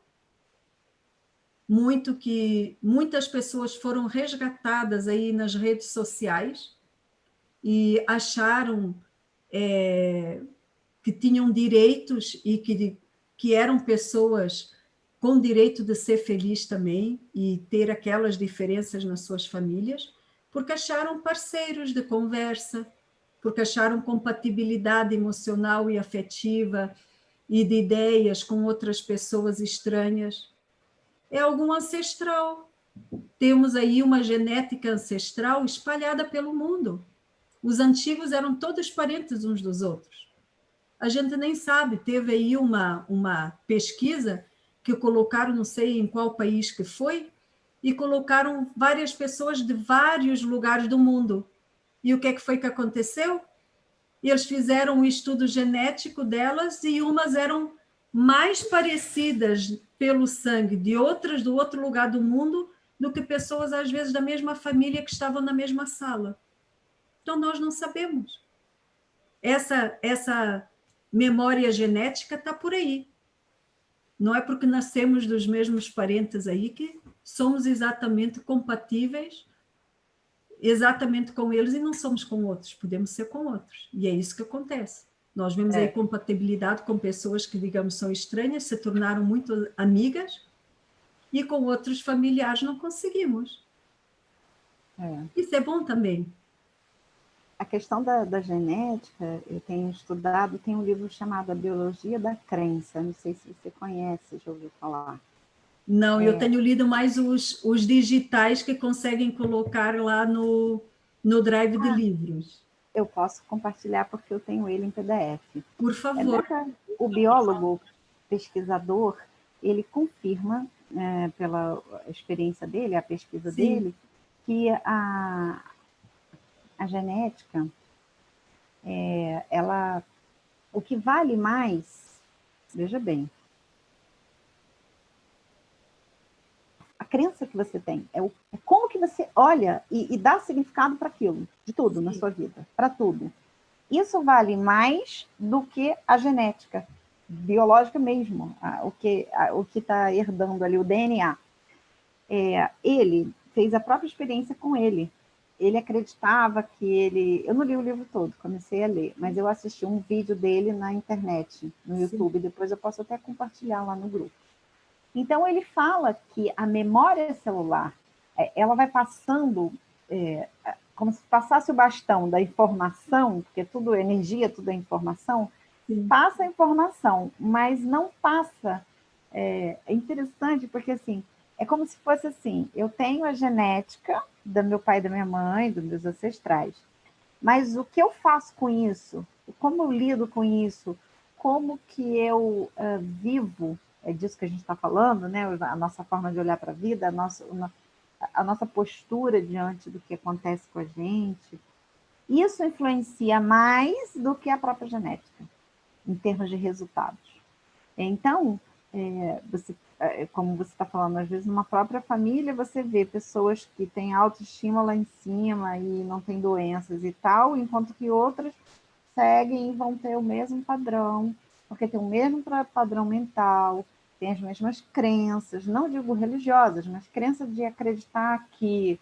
muito que muitas pessoas foram resgatadas aí nas redes sociais e acharam que tinham direitos e que eram pessoas com direito de ser feliz também e ter aquelas diferenças nas suas famílias, porque acharam parceiros de conversa, porque acharam compatibilidade emocional e afetiva e de ideias com outras pessoas estranhas. É algum ancestral. Temos aí uma genética ancestral espalhada pelo mundo. Os antigos eram todos parentes uns dos outros. A gente nem sabe, teve aí uma pesquisa que colocaram, não sei em qual país que foi, e colocaram várias pessoas de vários lugares do mundo. E o que foi que aconteceu? Eles fizeram um estudo genético delas e umas eram mais parecidas pelo sangue de outras do outro lugar do mundo do que pessoas, às vezes, da mesma família que estavam na mesma sala. Então, nós não sabemos. Essa memória genética está por aí. Não é porque nascemos dos mesmos parentes aí que somos exatamente compatíveis, exatamente com eles, e não somos com outros, podemos ser com outros. E é isso que acontece. Nós vemos aí compatibilidade com pessoas que, digamos, são estranhas, se tornaram muito amigas, e com outros familiares não conseguimos. Isso é bom também. A questão da genética, eu tenho estudado, tem um livro chamado A Biologia da Crença, não sei se você conhece, já ouviu falar. Não, eu tenho lido mais os digitais que conseguem colocar lá no Drive de livros. Eu posso compartilhar porque eu tenho ele em PDF. Por favor. O biólogo, pesquisador, ele confirma, pela experiência dele, a pesquisa dele, que a genética, o que vale mais, veja bem, a crença que você tem, é como que você olha e dá significado para aquilo, de tudo na sua vida, para tudo. Isso vale mais do que a genética, biológica mesmo, o que está herdando ali, o DNA. Ele fez a própria experiência com ele. Ele acreditava que ele... Eu não li o livro todo, comecei a ler, mas eu assisti um vídeo dele na internet, no YouTube, depois eu posso até compartilhar lá no grupo. Então, ele fala que a memória celular, ela vai passando, como se passasse o bastão da informação, porque tudo é energia, tudo é informação, passa a informação, mas não passa... É interessante, porque assim, é como se fosse assim, eu tenho a genética do meu pai e da minha mãe, dos meus ancestrais. Mas o que eu faço com isso? Como eu lido com isso? Como que eu vivo? É disso que a gente está falando, né? A nossa forma de olhar para a vida, a nossa postura diante do que acontece com a gente. Isso influencia mais do que a própria genética, em termos de resultados. Então, como você está falando, às vezes numa própria família você vê pessoas que têm autoestima lá em cima e não têm doenças e tal, enquanto que outras seguem e vão ter o mesmo padrão, porque tem o mesmo padrão mental, tem as mesmas crenças, não digo religiosas, mas crenças de acreditar que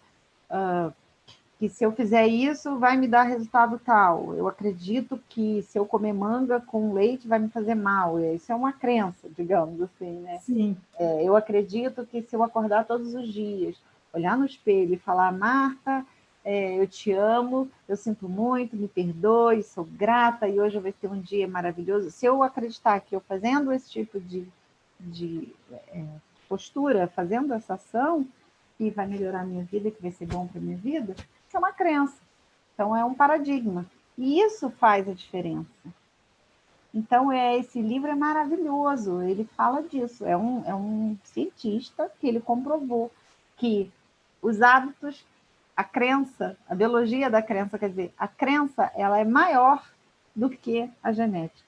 se eu fizer isso vai me dar resultado tal. Eu acredito que se eu comer manga com leite vai me fazer mal. Isso é uma crença, digamos assim, né? Sim. Eu acredito que se eu acordar todos os dias, olhar no espelho e falar, Marta, eu te amo, eu sinto muito, me perdoe, sou grata e hoje vai ter um dia maravilhoso. Se eu acreditar que eu fazendo esse tipo de postura, fazendo essa ação, que vai melhorar a minha vida, que vai ser bom para a minha vida, isso é uma crença. Então, é um paradigma. E isso faz a diferença. Então, esse livro é maravilhoso. Ele fala disso. É um cientista que ele comprovou que os hábitos, a crença, a biologia da crença, quer dizer, a crença ela é maior do que a genética,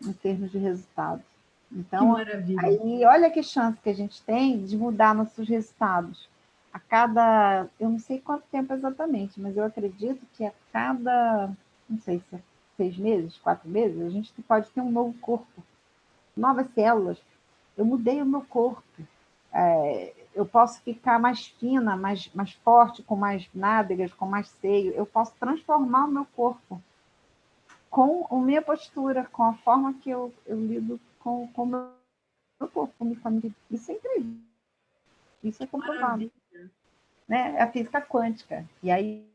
em termos de resultados. Então, aí, olha que chance que a gente tem de mudar nossos resultados. A cada, eu não sei quanto tempo exatamente, mas eu acredito que a cada, não sei se é 6 meses, 4 meses, a gente pode ter um novo corpo, novas células. Eu mudei o meu corpo. Eu posso ficar mais fina, mais forte, com mais nádegas, com mais seio. Eu posso transformar o meu corpo com a minha postura, com a forma que eu lido com o meu corpo, com a minha família. Isso é incrível. Isso é comprovado. Né? É a física quântica. E aí,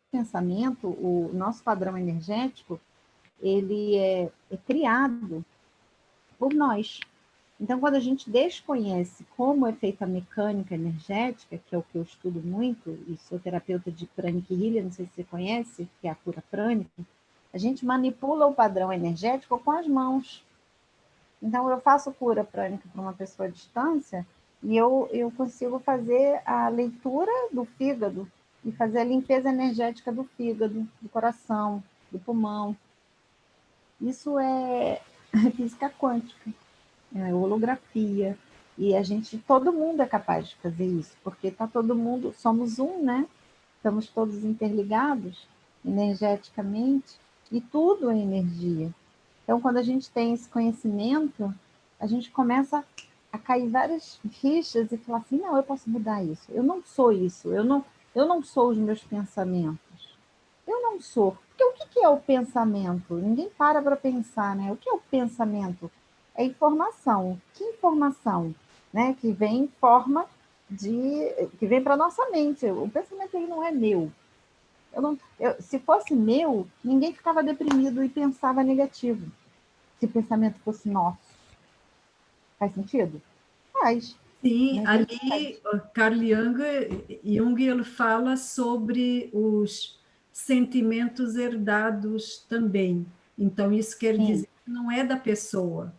o pensamento, o nosso padrão energético, ele é criado por nós. Então, quando a gente desconhece como é feita a mecânica energética, que é o que eu estudo muito, e sou terapeuta de Pranic Healing, não sei se você conhece, que é a cura prânica, a gente manipula o padrão energético com as mãos. Então, eu faço cura prânica para uma pessoa à distância e eu consigo fazer a leitura do fígado e fazer a limpeza energética do fígado, do coração, do pulmão. Isso é física quântica, é holografia. E todo mundo é capaz de fazer isso, porque tá todo mundo, somos um, né? Estamos todos interligados energeticamente e tudo é energia. Então, quando a gente tem esse conhecimento, a gente começa a cair várias fichas e falar assim, não, eu posso mudar isso. Eu não sou isso. Eu não sou os meus pensamentos. Eu não sou. Porque o que é o pensamento? Ninguém para pensar, né? O que é o pensamento? É informação. Que informação? Né? Que vem em forma que vem para a nossa mente. O pensamento ele não é meu. Se fosse meu, ninguém ficava deprimido e pensava negativo. Se o pensamento fosse nosso. Faz sentido? Faz. Sim, ali Carl Jung ele fala sobre os sentimentos herdados também. Então, isso quer dizer que não é da pessoa.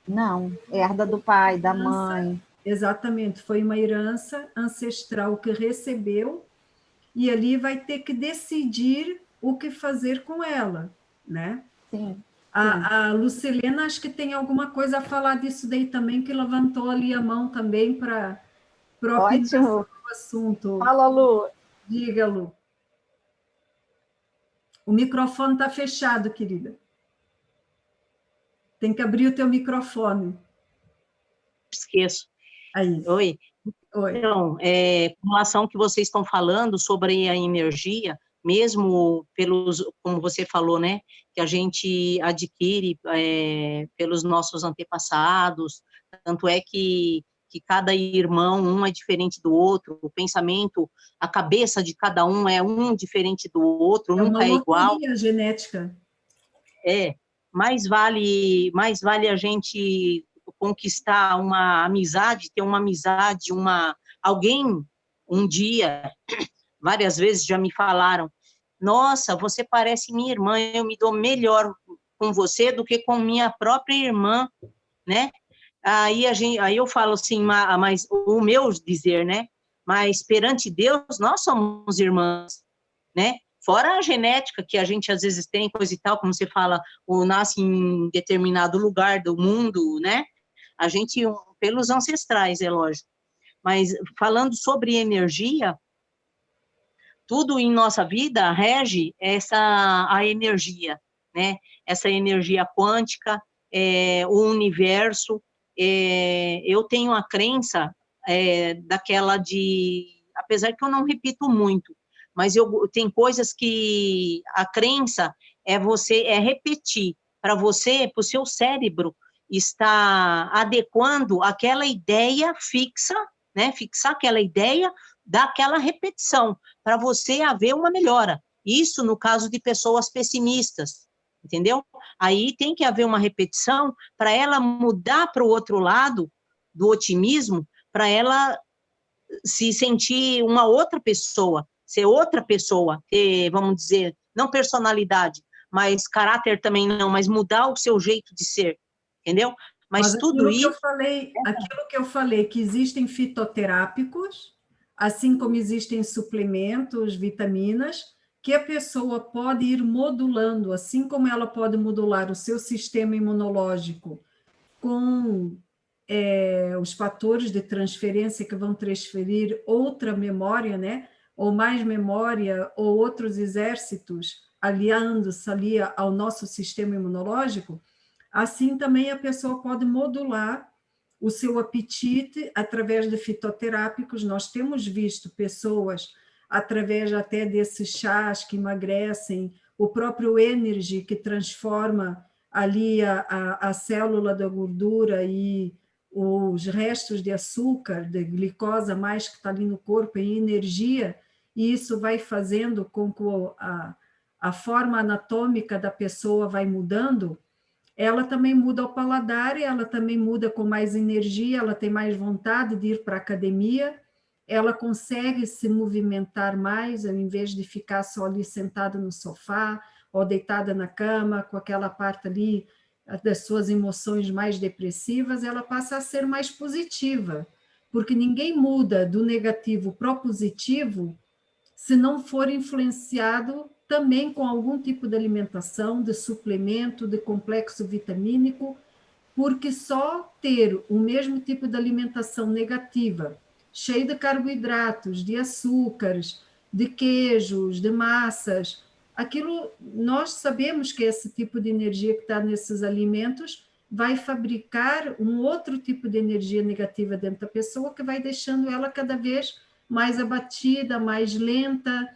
Não, herda do pai, da mãe. Exatamente, foi uma herança ancestral que recebeu e ali vai ter que decidir o que fazer com ela, né? Sim. A Lucilena, acho que tem alguma coisa a falar disso daí também, que levantou ali a mão também para opinar sobre o assunto. Fala, Lu. Diga, Lu. O microfone está fechado, querida. Tem que abrir o teu microfone. Esqueço. Aí. Oi. Oi. Então, com relação ao que vocês estão falando sobre a energia, mesmo como você falou, né, que a gente adquire pelos nossos antepassados, tanto é que cada irmão, um é diferente do outro, o pensamento, a cabeça de cada um é um diferente do outro, nunca é igual. Uma genética. Mais vale a gente conquistar uma amizade, ter uma amizade, alguém um dia, várias vezes já me falaram nossa, você parece minha irmã, eu me dou melhor com você do que com minha própria irmã, né? Aí eu falo assim, mas o meu dizer, né? Mas perante Deus, nós somos irmãs, né? Fora a genética que a gente às vezes tem, coisa e tal, como você fala, ou nasce em determinado lugar do mundo, né? A gente, pelos ancestrais, é lógico. Mas falando sobre energia, tudo em nossa vida rege a energia, né? Essa energia quântica, o universo. Eu tenho a crença daquela apesar que eu não repito muito, mas tem coisas que a crença é repetir para você, para o seu cérebro estar adequando aquela ideia fixa, né? Fixar aquela ideia daquela repetição, para você haver uma melhora. Isso no caso de pessoas pessimistas, entendeu? Aí tem que haver uma repetição para ela mudar para o outro lado do otimismo, para ela se sentir uma outra pessoa, ser outra pessoa, ter, vamos dizer, não personalidade, mas caráter também não, mas mudar o seu jeito de ser, entendeu? Mas tudo isso... Aquilo que eu falei, que existem fitoterápicos, assim como existem suplementos, vitaminas, que a pessoa pode ir modulando, assim como ela pode modular o seu sistema imunológico com os fatores de transferência que vão transferir outra memória, né? Ou mais memória, ou outros exércitos aliando-se ali ao nosso sistema imunológico, assim também a pessoa pode modular o seu apetite através de fitoterápicos. Nós temos visto pessoas, através até desses chás que emagrecem, o próprio Energy, que transforma ali a célula da gordura e os restos de açúcar, de glicose mais que está ali no corpo, em energia, e isso vai fazendo com que a forma anatômica da pessoa vai mudando. Ela também muda o paladar, ela também muda com mais energia, ela tem mais vontade de ir para a academia, ela consegue se movimentar mais, ao invés de ficar só ali sentada no sofá, ou deitada na cama, com aquela parte ali das suas emoções mais depressivas, ela passa a ser mais positiva, porque ninguém muda do negativo para o positivo se não for influenciado também com algum tipo de alimentação, de suplemento, de complexo vitamínico, porque só ter o mesmo tipo de alimentação negativa, cheio de carboidratos, de açúcares, de queijos, de massas, aquilo nós sabemos que esse tipo de energia que está nesses alimentos vai fabricar um outro tipo de energia negativa dentro da pessoa, que vai deixando ela cada vez mais abatida, mais lenta,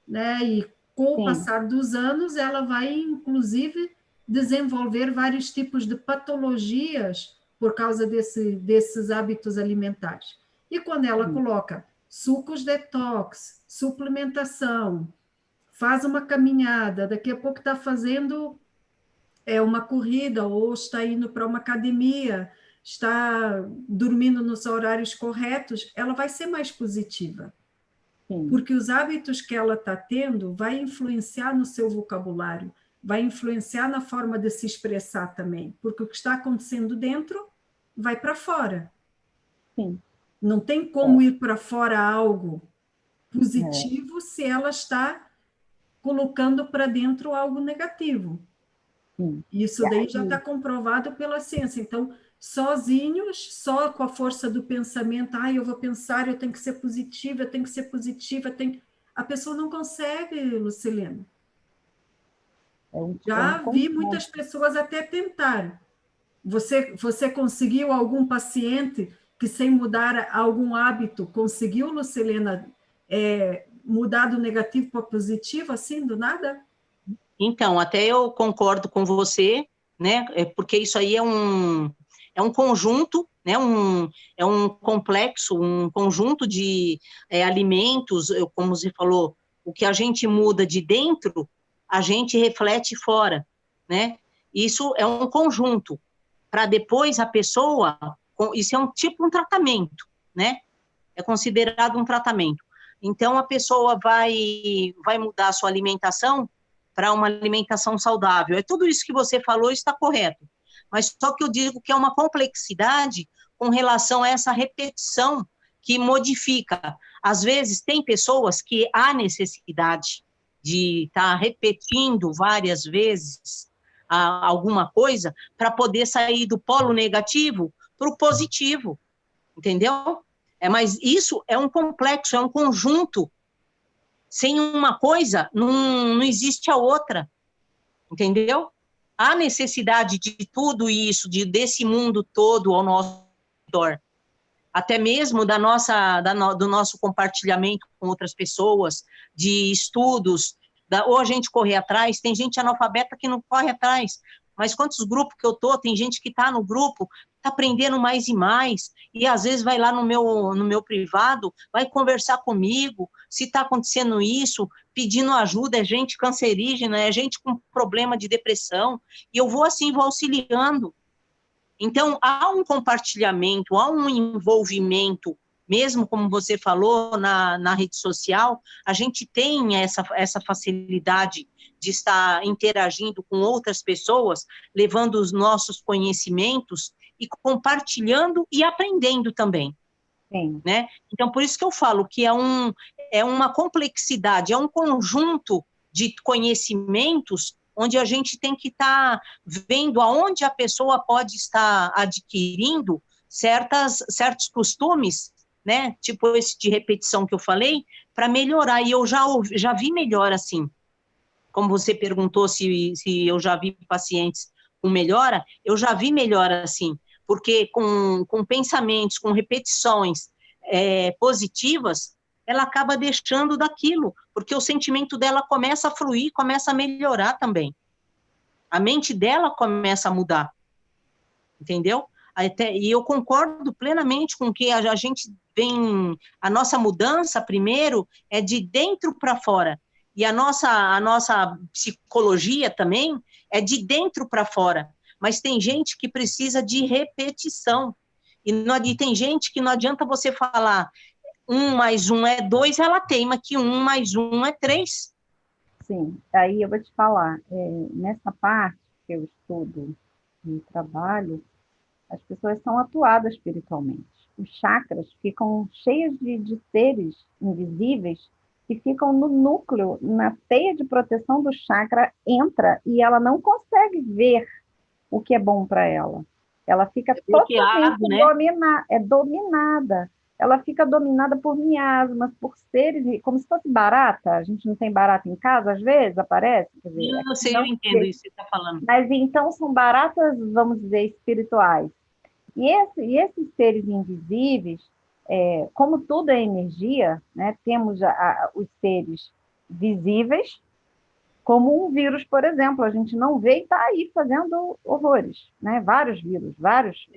né? E com o passar dos anos, ela vai, inclusive, desenvolver vários tipos de patologias por causa desses hábitos alimentares. E quando ela coloca sucos detox, suplementação, faz uma caminhada, daqui a pouco está fazendo uma corrida ou está indo para uma academia, está dormindo nos horários corretos, ela vai ser mais positiva. Sim. Porque os hábitos que ela está tendo vai influenciar no seu vocabulário, vai influenciar na forma de se expressar também, porque o que está acontecendo dentro vai para fora. Sim. Não tem como ir para fora algo positivo se ela está colocando para dentro algo negativo. Sim. Isso daí já está comprovado pela ciência. Então, sozinhos, só com a força do pensamento, eu vou pensar, eu tenho que ser positiva, eu tenho que ser positiva, a pessoa não consegue, Lucilena. Já vi muitas pessoas até tentar. Você conseguiu algum paciente que, sem mudar algum hábito, conseguiu, Lucilena, mudar do negativo para positivo, assim, do nada? Então, até eu concordo com você, né? Porque isso aí é um conjunto, né? É um complexo, um conjunto de alimentos, como você falou, o que a gente muda de dentro, a gente reflete fora, né? Isso é um conjunto, para depois a pessoa, isso é um tratamento, né? É considerado um tratamento. Então, a pessoa vai mudar a sua alimentação para uma alimentação saudável. É tudo isso que você falou, está correto. Mas só que eu digo que é uma complexidade com relação a essa repetição que modifica. Às vezes, tem pessoas que há necessidade de estar repetindo várias vezes alguma coisa para poder sair do polo negativo para o positivo, entendeu? Mas isso é um complexo, é um conjunto. Sem uma coisa, não existe a outra, entendeu? Há necessidade de tudo isso, desse mundo todo ao nosso redor, até mesmo do nosso compartilhamento com outras pessoas, de estudos, ou a gente correr atrás. Tem gente analfabeta que não corre atrás, mas quantos grupos que eu tô, tem gente que está no grupo, está aprendendo mais e mais, e às vezes vai lá no meu privado, vai conversar comigo, se está acontecendo isso, pedindo ajuda, é gente cancerígena, é gente com problema de depressão, e eu vou assim, vou auxiliando. Então, há um compartilhamento, há um envolvimento, mesmo como você falou, na rede social, a gente tem essa facilidade de estar interagindo com outras pessoas, levando os nossos conhecimentos e compartilhando e aprendendo também. Sim. Né? Então, por isso que eu falo que é uma complexidade, é um conjunto de conhecimentos onde a gente tem que estar vendo aonde a pessoa pode estar adquirindo certos costumes, né? Tipo esse de repetição que eu falei, para melhorar. E eu já vi melhor assim. Como você perguntou se eu já vi pacientes com melhora, eu já vi melhora assim, porque com pensamentos, com repetições positivas, ela acaba deixando daquilo, porque o sentimento dela começa a fluir, começa a melhorar também. A mente dela começa a mudar, entendeu? E eu concordo plenamente com que a gente a nossa mudança, primeiro, é de dentro para fora, e a nossa psicologia também é de dentro para fora, mas tem gente que precisa de repetição, e tem gente que não adianta você falar 1 mais 1 é 2, ela teima que 1 mais 1 é 3. Sim, aí eu vou te falar, nessa parte que eu estudo e trabalho, as pessoas são atuadas espiritualmente. Os chakras ficam cheios de seres invisíveis que ficam no núcleo, na teia de proteção do chakra, entra e ela não consegue ver o que é bom para ela. Ela fica totalmente dominada. Ela fica dominada por miasmas, por seres, como se fosse barata. A gente não tem barata em casa, às vezes, aparece? Quer dizer, eu sei, eu entendo isso que você está falando. Mas então são baratas, vamos dizer, espirituais. E esses seres invisíveis, como tudo é energia, né, temos os seres visíveis, como um vírus, por exemplo, a gente não vê e está aí fazendo horrores, né? Vários vírus, vários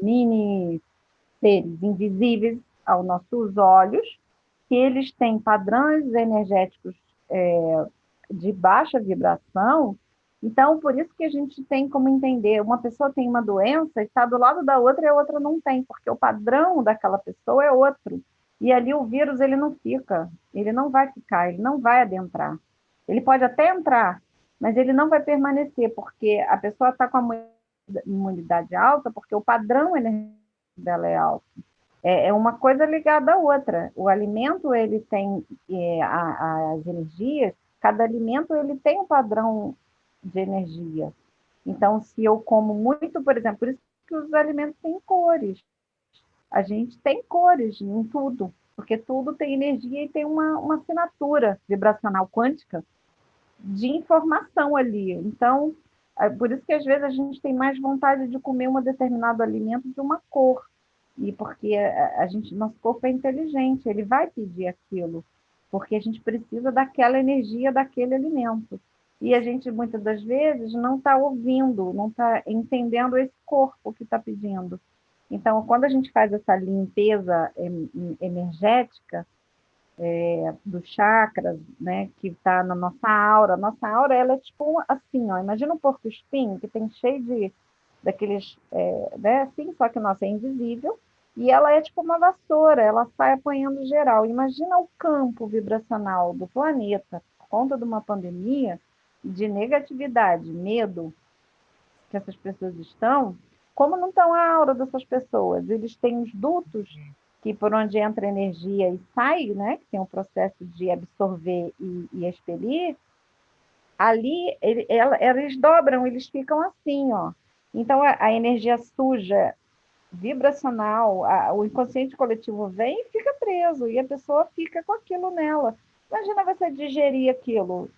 mini seres invisíveis aos nossos olhos, que eles têm padrões energéticos de baixa vibração. Então, por isso que a gente tem como entender, uma pessoa tem uma doença e está do lado da outra e a outra não tem, porque o padrão daquela pessoa é outro. E ali o vírus, ele não fica, ele não vai ficar, ele não vai adentrar. Ele pode até entrar, mas ele não vai permanecer, porque a pessoa está com a imunidade alta, porque o padrão energético dela é alto. É uma coisa ligada à outra. O alimento, ele tem as energias, cada alimento ele tem um padrão de energia. Então, se eu como muito, por exemplo, por isso que os alimentos têm cores. A gente tem cores em tudo, porque tudo tem energia e tem uma assinatura vibracional quântica de informação ali. Então, por isso que às vezes a gente tem mais vontade de comer um determinado alimento de uma cor. E porque nosso corpo é inteligente, ele vai pedir aquilo, porque a gente precisa daquela energia daquele alimento. E a gente, muitas das vezes, não está ouvindo, não está entendendo esse corpo que está pedindo. Então, quando a gente faz essa limpeza energética dos chakras, né, que está na nossa aura ela é tipo assim, ó, imagina um porco-espinho que tem cheio daqueles, né, assim, só que o nosso é invisível, E ela é tipo uma vassoura, ela sai apanhando geral. Imagina o campo vibracional do planeta, por conta de uma pandemia, de negatividade, medo que essas pessoas estão, como não estão a aura dessas pessoas? Eles têm os dutos que por onde entra energia e sai, né? Que tem um processo de absorver e expelir. Ali eles dobram, eles ficam assim, ó. Então a energia suja vibracional, o inconsciente coletivo vem e fica preso, e a pessoa fica com aquilo nela. Imagina você digerir aquilo.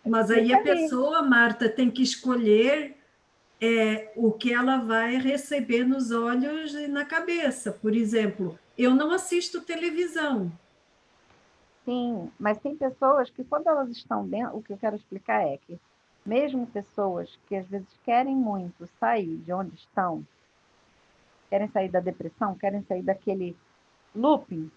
Mas aí Fica a ali. pessoa, Marta, tem que escolher o que ela vai receber nos olhos e na cabeça. Por exemplo, eu não assisto televisão. Sim, mas tem pessoas que, quando elas estão dentro, o que eu quero explicar é que, mesmo pessoas que às vezes querem muito sair de onde estão, querem sair da depressão, querem sair daquele looping,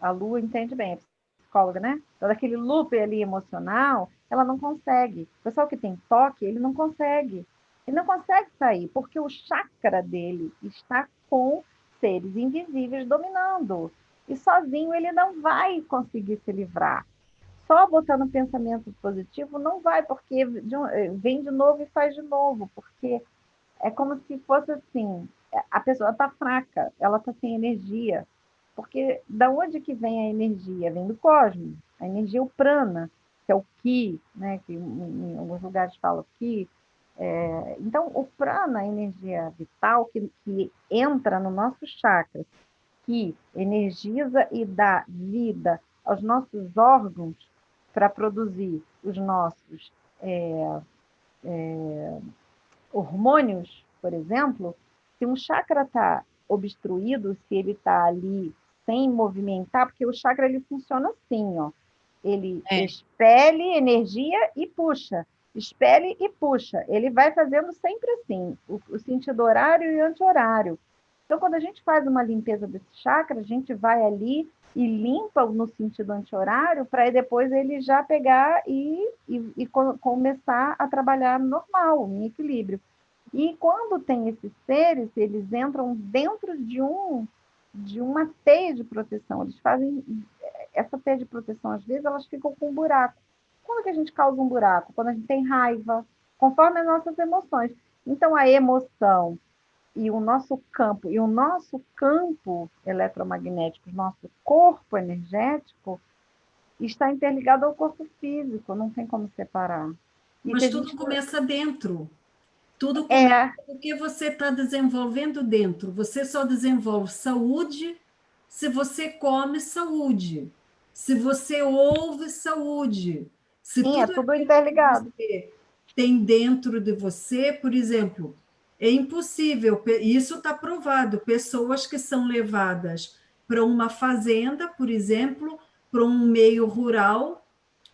a Lu entende bem, é psicóloga, né? Então, daquele looping ali emocional, ela não consegue. O pessoal que tem toque, ele não consegue. Ele não consegue sair, porque o chakra dele está com seres invisíveis dominando. E sozinho ele não vai conseguir se livrar. Só botando pensamento positivo não vai, porque vem de novo e faz de novo, porque é como se fosse assim, a pessoa está fraca, ela está sem energia. Porque da onde que vem a energia? Vem do cosmos. A energia é o prana, que é o ki, né? Que em alguns lugares fala ki. Então, o prana, a energia vital que entra no nosso chakra, que energiza e dá vida aos nossos órgãos para produzir os nossos hormônios, por exemplo, se um chakra está obstruído, se ele está ali sem movimentar, porque o chakra ele funciona assim, ó. Ele expele energia e puxa, expele e puxa. Ele vai fazendo sempre assim, o sentido horário e anti-horário. Então, quando a gente faz uma limpeza desse chakra, a gente vai ali e limpa no sentido anti-horário para depois ele já pegar e começar a trabalhar normal, em equilíbrio. E quando tem esses seres, eles entram dentro de uma teia de proteção. Eles fazem essa teia de proteção, às vezes, elas ficam com um buraco. Quando que a gente causa um buraco? Quando a gente tem raiva, conforme as nossas emoções. Então, a emoção e o nosso campo eletromagnético, o nosso corpo energético, está interligado ao corpo físico, não tem como separar. E Mas se a tudo gente... começa dentro. Tudo começa É, do que você está desenvolvendo dentro. Você só desenvolve saúde se você come saúde, se você ouve saúde, se sim, é tudo tudo aquilo que interligado. você tem dentro de você, por exemplo, é impossível, isso está provado, pessoas que são levadas para uma fazenda, por exemplo, para um meio rural,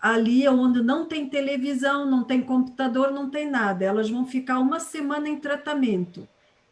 ali onde não tem televisão, não tem computador, não tem nada. Elas vão ficar uma semana em tratamento.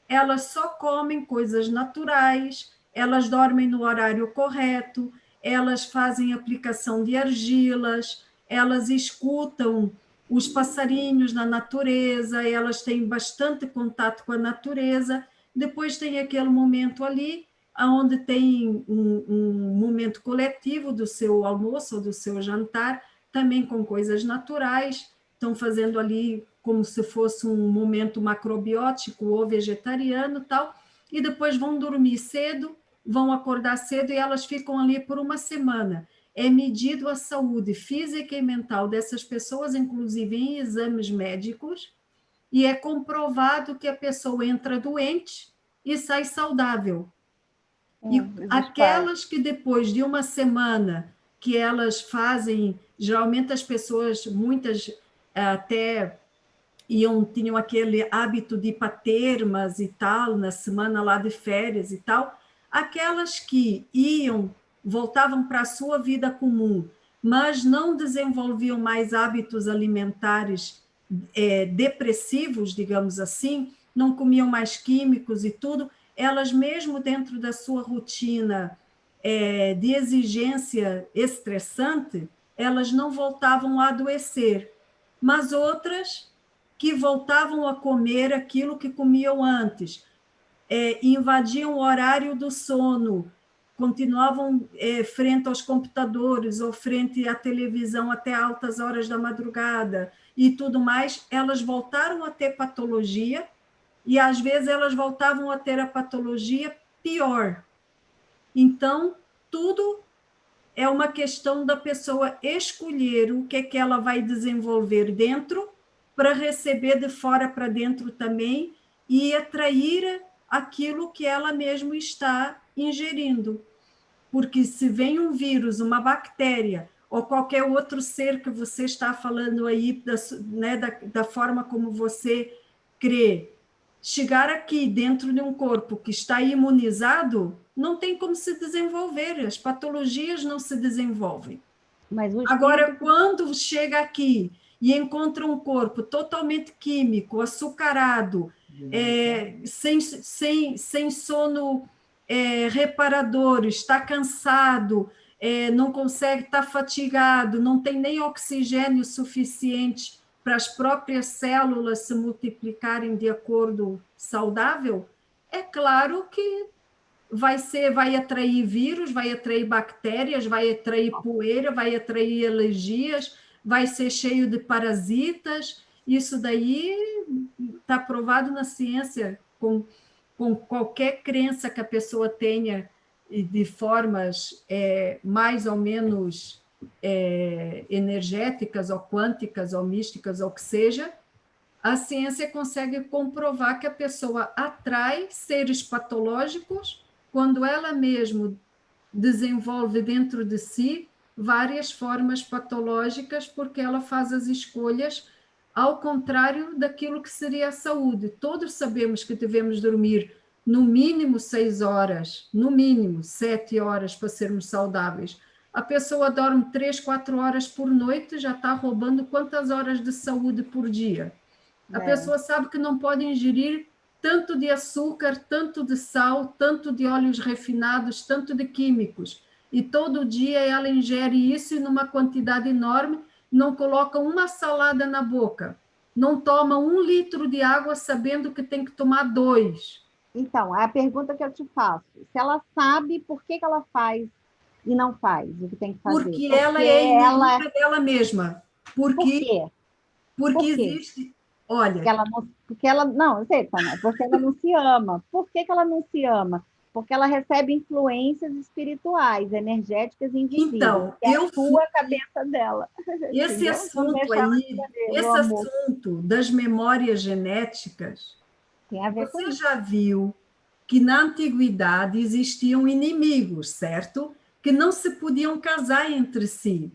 Elas só comem coisas naturais, elas dormem no horário correto, elas fazem aplicação de argilas, elas escutam os passarinhos na natureza, elas têm bastante contato com a natureza. Depois tem aquele momento ali onde tem um momento coletivo do seu almoço ou do seu jantar, também com coisas naturais, estão fazendo ali como se fosse um momento macrobiótico ou vegetariano, tal, e depois vão dormir cedo, vão acordar cedo e elas ficam ali por uma semana. É medido a saúde física e mental dessas pessoas, inclusive em exames médicos, e é comprovado que a pessoa entra doente e sai saudável. E aquelas que depois de uma semana que elas fazem, geralmente as pessoas, muitas até tinham aquele hábito de ir para termas e tal, na semana lá de férias e tal, aquelas que voltavam para a sua vida comum, mas não desenvolviam mais hábitos alimentares depressivos, digamos assim, não comiam mais químicos e tudo, elas mesmo dentro da sua rotina de exigência estressante, elas não voltavam a adoecer, mas outras que voltavam a comer aquilo que comiam antes. invadiam o horário do sono, continuavam frente aos computadores ou frente à televisão até altas horas da madrugada e tudo mais, elas voltaram a ter patologia e, às vezes, elas voltavam a ter a patologia pior. Então, tudo é uma questão da pessoa escolher o que é que ela vai desenvolver dentro para receber de fora para dentro também e atrair aquilo que ela mesma está ingerindo. Porque se vem um vírus, uma bactéria, ou qualquer outro ser que você está falando aí, da forma como você crê, chegar aqui dentro de um corpo que está imunizado, não tem como se desenvolver, as patologias não se desenvolvem. Mas Agora, quando chega aqui e encontra um corpo totalmente químico, açucarado, sem sono reparador, está cansado, não consegue, está fatigado, não tem nem oxigênio suficiente para as próprias células se multiplicarem de acordo saudável, é claro que vai atrair vírus, vai atrair bactérias, vai atrair poeira, vai atrair alergias, vai ser cheio de parasitas. Isso daí está provado na ciência, com qualquer crença que a pessoa tenha de formas mais ou menos energéticas ou quânticas ou místicas ou o que seja, a ciência consegue comprovar que a pessoa atrai seres patológicos quando ela mesma desenvolve dentro de si várias formas patológicas, porque ela faz as escolhas ao contrário daquilo que seria a saúde. Todos sabemos que devemos dormir no mínimo 6 horas, no mínimo 7 horas para sermos saudáveis. A pessoa dorme 3, 4 horas por noite, já está roubando quantas horas de saúde por dia? A pessoa sabe que não pode ingerir tanto de açúcar, tanto de sal, tanto de óleos refinados, tanto de químicos. E todo dia ela ingere isso numa quantidade enorme, não coloca uma salada na boca, não toma 1 litro de água sabendo que tem que tomar 2. Então, a pergunta que eu te faço, se ela sabe por que ela faz e não faz o que tem que fazer. Porque ela é inimiga dela mesma. Por quê? Porque existe... Olha... Porque ela não, eu sei, porque ela não se ama. Por que ela não se ama? Porque ela recebe influências espirituais, energéticas invisíveis. Então, que atua a cabeça dela. Esse assunto aí, esse assunto das memórias genéticas, tem a ver com você já viu que na antiguidade existiam inimigos, certo? Que não se podiam casar entre si.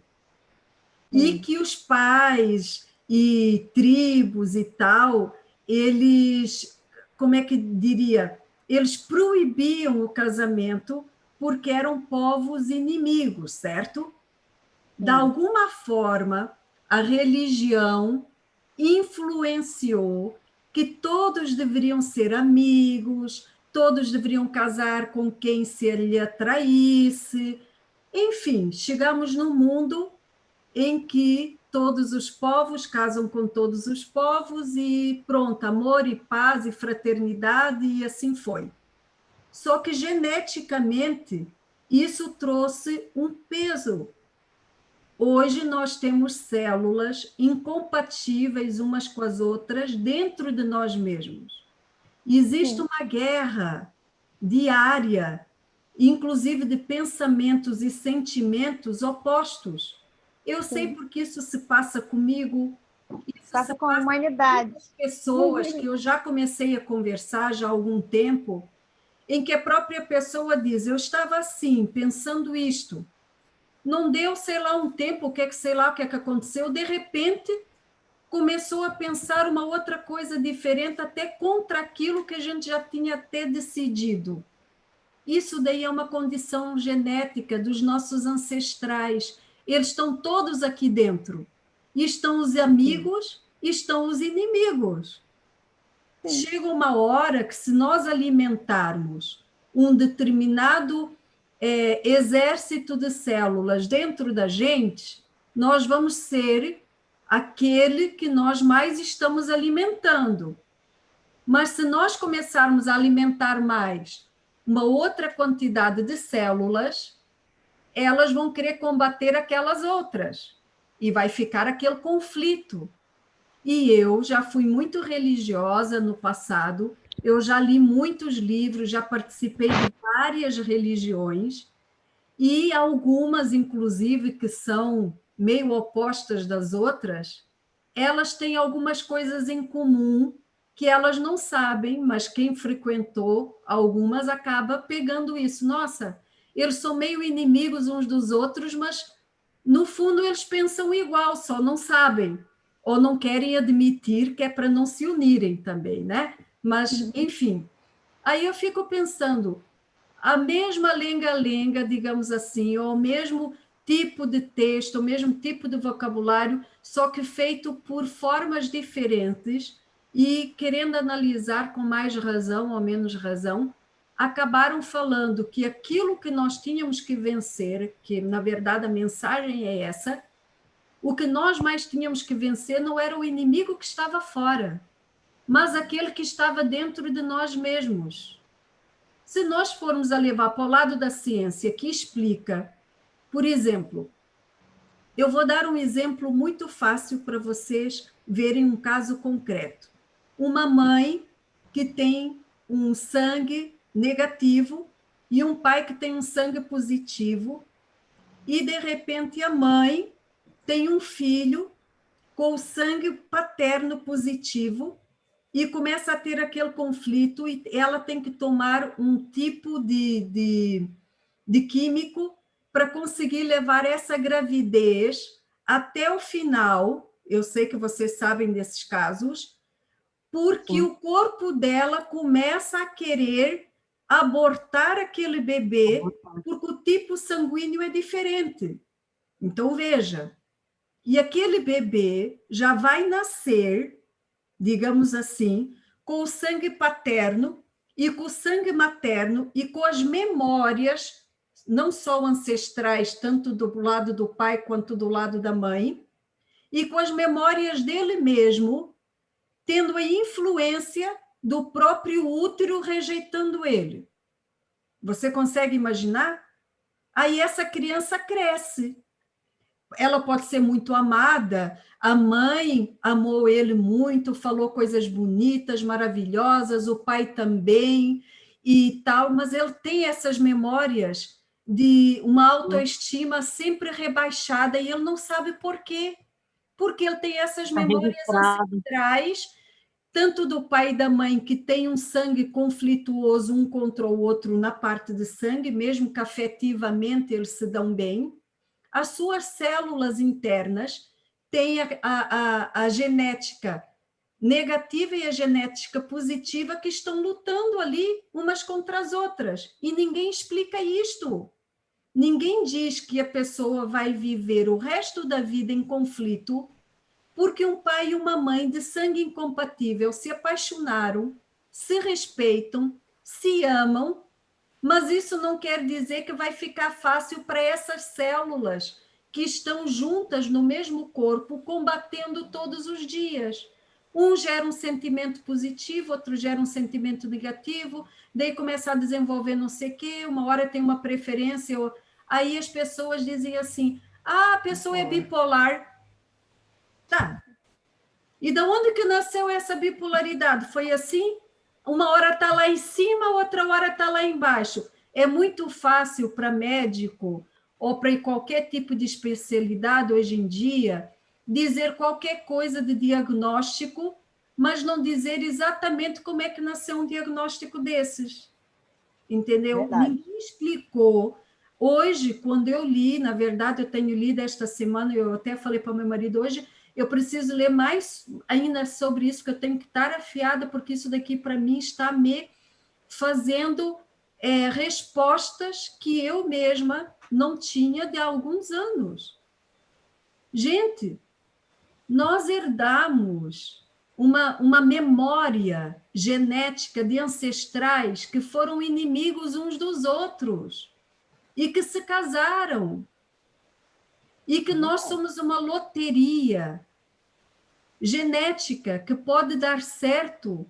E que os pais e tribos e tal, eles, como é que diria? Eles proibiam o casamento porque eram povos inimigos, certo? De alguma forma, a religião influenciou que todos deveriam ser amigos, todos deveriam casar com quem se lhe atraísse. Enfim, chegamos num mundo em que todos os povos casam com todos os povos e pronto, amor e paz e fraternidade, e assim foi. Só que geneticamente isso trouxe um peso. Hoje nós temos células incompatíveis umas com as outras dentro de nós mesmos. Existe uma guerra diária, inclusive de pensamentos e sentimentos opostos. Eu sei porque isso se passa comigo, isso passa com a humanidade. Com pessoas que eu já comecei a conversar já há algum tempo, em que a própria pessoa diz, eu estava assim, pensando isto, não deu, sei lá, um tempo, sei lá o que aconteceu, de repente começou a pensar uma outra coisa diferente, até contra aquilo que a gente já tinha até decidido. Isso daí é uma condição genética dos nossos ancestrais. Eles estão todos aqui dentro. E estão os amigos, e estão os inimigos. Sim. Chega uma hora que, se nós alimentarmos um determinado exército de células dentro da gente, nós vamos ser aquele que nós mais estamos alimentando. Mas se nós começarmos a alimentar mais uma outra quantidade de células, elas vão querer combater aquelas outras. E vai ficar aquele conflito. E eu já fui muito religiosa no passado, eu já li muitos livros, já participei de várias religiões, e algumas, inclusive, que são meio opostas das outras, elas têm algumas coisas em comum que elas não sabem, mas quem frequentou algumas acaba pegando isso. Nossa, eles são meio inimigos uns dos outros, mas no fundo eles pensam igual, só não sabem ou não querem admitir, que é para não se unirem também, né? Mas, enfim, aí eu fico pensando, a mesma lenga-lenga, digamos assim, ou o mesmo tipo de texto, o mesmo tipo de vocabulário, só que feito por formas diferentes e querendo analisar com mais razão ou menos razão, acabaram falando que aquilo que nós tínhamos que vencer, que na verdade a mensagem é essa, o que nós mais tínhamos que vencer não era o inimigo que estava fora, mas aquele que estava dentro de nós mesmos. Se nós formos a levar para o lado da ciência, que explica, por exemplo, eu vou dar um exemplo muito fácil para vocês verem um caso concreto. Uma mãe que tem um sangue negativo e um pai que tem um sangue positivo, e de repente a mãe tem um filho com o sangue paterno positivo e começa a ter aquele conflito e ela tem que tomar um tipo de químico para conseguir levar essa gravidez até o final. Eu sei que vocês sabem desses casos, porque Sim. o corpo dela começa a querer abortar aquele bebê, porque o tipo sanguíneo é diferente. Então, veja, e aquele bebê já vai nascer, digamos assim, com o sangue paterno e com o sangue materno e com as memórias, não só ancestrais, tanto do lado do pai quanto do lado da mãe, e com as memórias dele mesmo, tendo a influência do próprio útero rejeitando ele. Você consegue imaginar? Aí essa criança cresce. Ela pode ser muito amada, a mãe amou ele muito, falou coisas bonitas, maravilhosas, o pai também e tal, mas ele tem essas memórias de uma autoestima sempre rebaixada e ele não sabe por quê. Porque ele tem essas Está memórias registrado. ancestrais, tanto do pai e da mãe, que tem um sangue conflituoso um contra o outro na parte de sangue, mesmo que afetivamente eles se dão bem. As suas células internas têm a genética negativa e a genética positiva que estão lutando ali umas contra as outras. E ninguém explica isto. Ninguém diz que a pessoa vai viver o resto da vida em conflito porque um pai e uma mãe de sangue incompatível se apaixonaram, se respeitam, se amam, mas isso não quer dizer que vai ficar fácil para essas células que estão juntas no mesmo corpo, combatendo todos os dias. Um gera um sentimento positivo, outro gera um sentimento negativo, daí começa a desenvolver não sei o quê, uma hora tem uma preferência. Aí as pessoas dizem assim, a pessoa é bipolar. Tá. E de onde que nasceu essa bipolaridade? Foi assim? Uma hora está lá em cima, outra hora está lá embaixo. É muito fácil para médico ou para qualquer tipo de especialidade hoje em dia dizer qualquer coisa de diagnóstico, mas não dizer exatamente como é que nasceu um diagnóstico desses. Entendeu? Verdade. Ninguém explicou. Hoje, quando eu li, na verdade, eu tenho lido esta semana, eu até falei para o meu marido hoje, eu preciso ler mais ainda sobre isso, que eu tenho que estar afiada, porque isso daqui, para mim, está me fazendo respostas que eu mesma não tinha de alguns anos. Gente, nós herdamos uma memória genética de ancestrais que foram inimigos uns dos outros e que se casaram. E que nós somos uma loteria genética que pode dar certo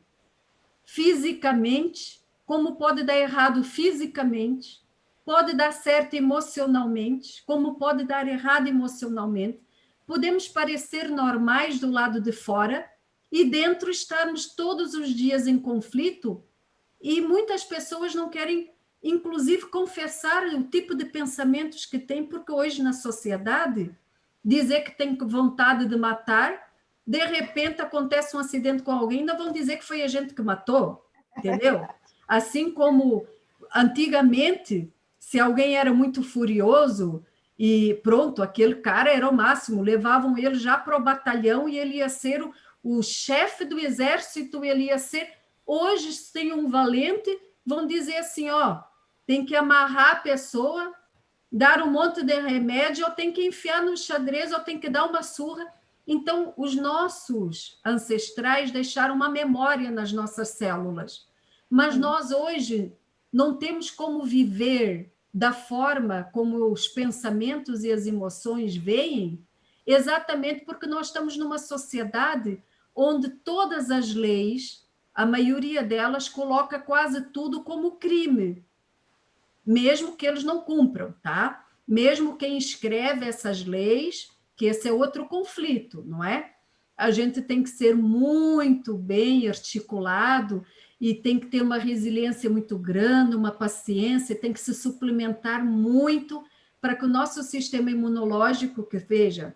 fisicamente, como pode dar errado fisicamente, pode dar certo emocionalmente, como pode dar errado emocionalmente. Podemos parecer normais do lado de fora e dentro estarmos todos os dias em conflito, e muitas pessoas não querem, inclusive, confessar o tipo de pensamentos que têm, porque hoje na sociedade, dizer que tem vontade de matar, de repente acontece um acidente com alguém, ainda vão dizer que foi a gente que matou, entendeu? Assim como antigamente, se alguém era muito furioso e pronto, aquele cara era o máximo, levavam ele já para o batalhão e ele ia ser o chefe do exército, ele ia ser... Hoje, se tem um valente, vão dizer assim, ó, tem que amarrar a pessoa, dar um monte de remédio, ou tem que enfiar no xadrez, ou tem que dar uma surra. Então, os nossos ancestrais deixaram uma memória nas nossas células. Mas nós, hoje, não temos como viver da forma como os pensamentos e as emoções vêm, exatamente porque nós estamos numa sociedade onde todas as leis, a maioria delas, coloca quase tudo como crime, mesmo que eles não cumpram, tá? Mesmo quem escreve essas leis, que esse é outro conflito, não é? A gente tem que ser muito bem articulado e tem que ter uma resiliência muito grande, uma paciência, tem que se suplementar muito para que o nosso sistema imunológico, que veja,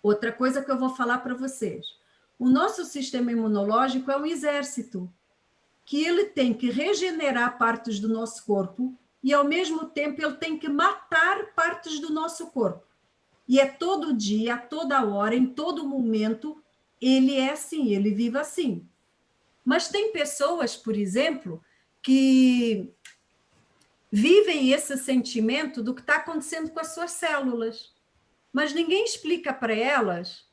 outra coisa que eu vou falar para vocês, o nosso sistema imunológico é um exército, que ele tem que regenerar partes do nosso corpo e, ao mesmo tempo, ele tem que matar partes do nosso corpo. E é todo dia, a toda hora, em todo momento, ele é assim, ele vive assim. Mas tem pessoas, por exemplo, que vivem esse sentimento do que está acontecendo com as suas células. Mas ninguém explica para elas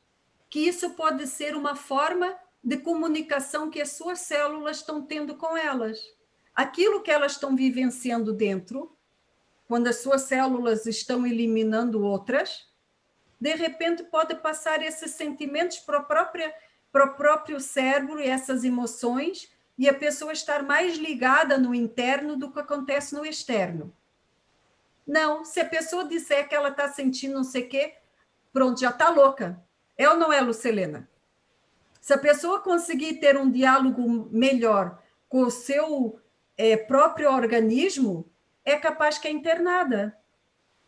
que isso pode ser uma forma de comunicação que as suas células estão tendo com elas. Aquilo que elas estão vivenciando dentro, quando as suas células estão eliminando outras, de repente pode passar esses sentimentos para o próprio cérebro e essas emoções, e a pessoa estar mais ligada no interno do que acontece no externo. Não, se a pessoa disser que ela está sentindo não sei o quê, pronto, já está louca. É ou não é, Lucelena? Se a pessoa conseguir ter um diálogo melhor com o seu próprio organismo, é capaz que é internada.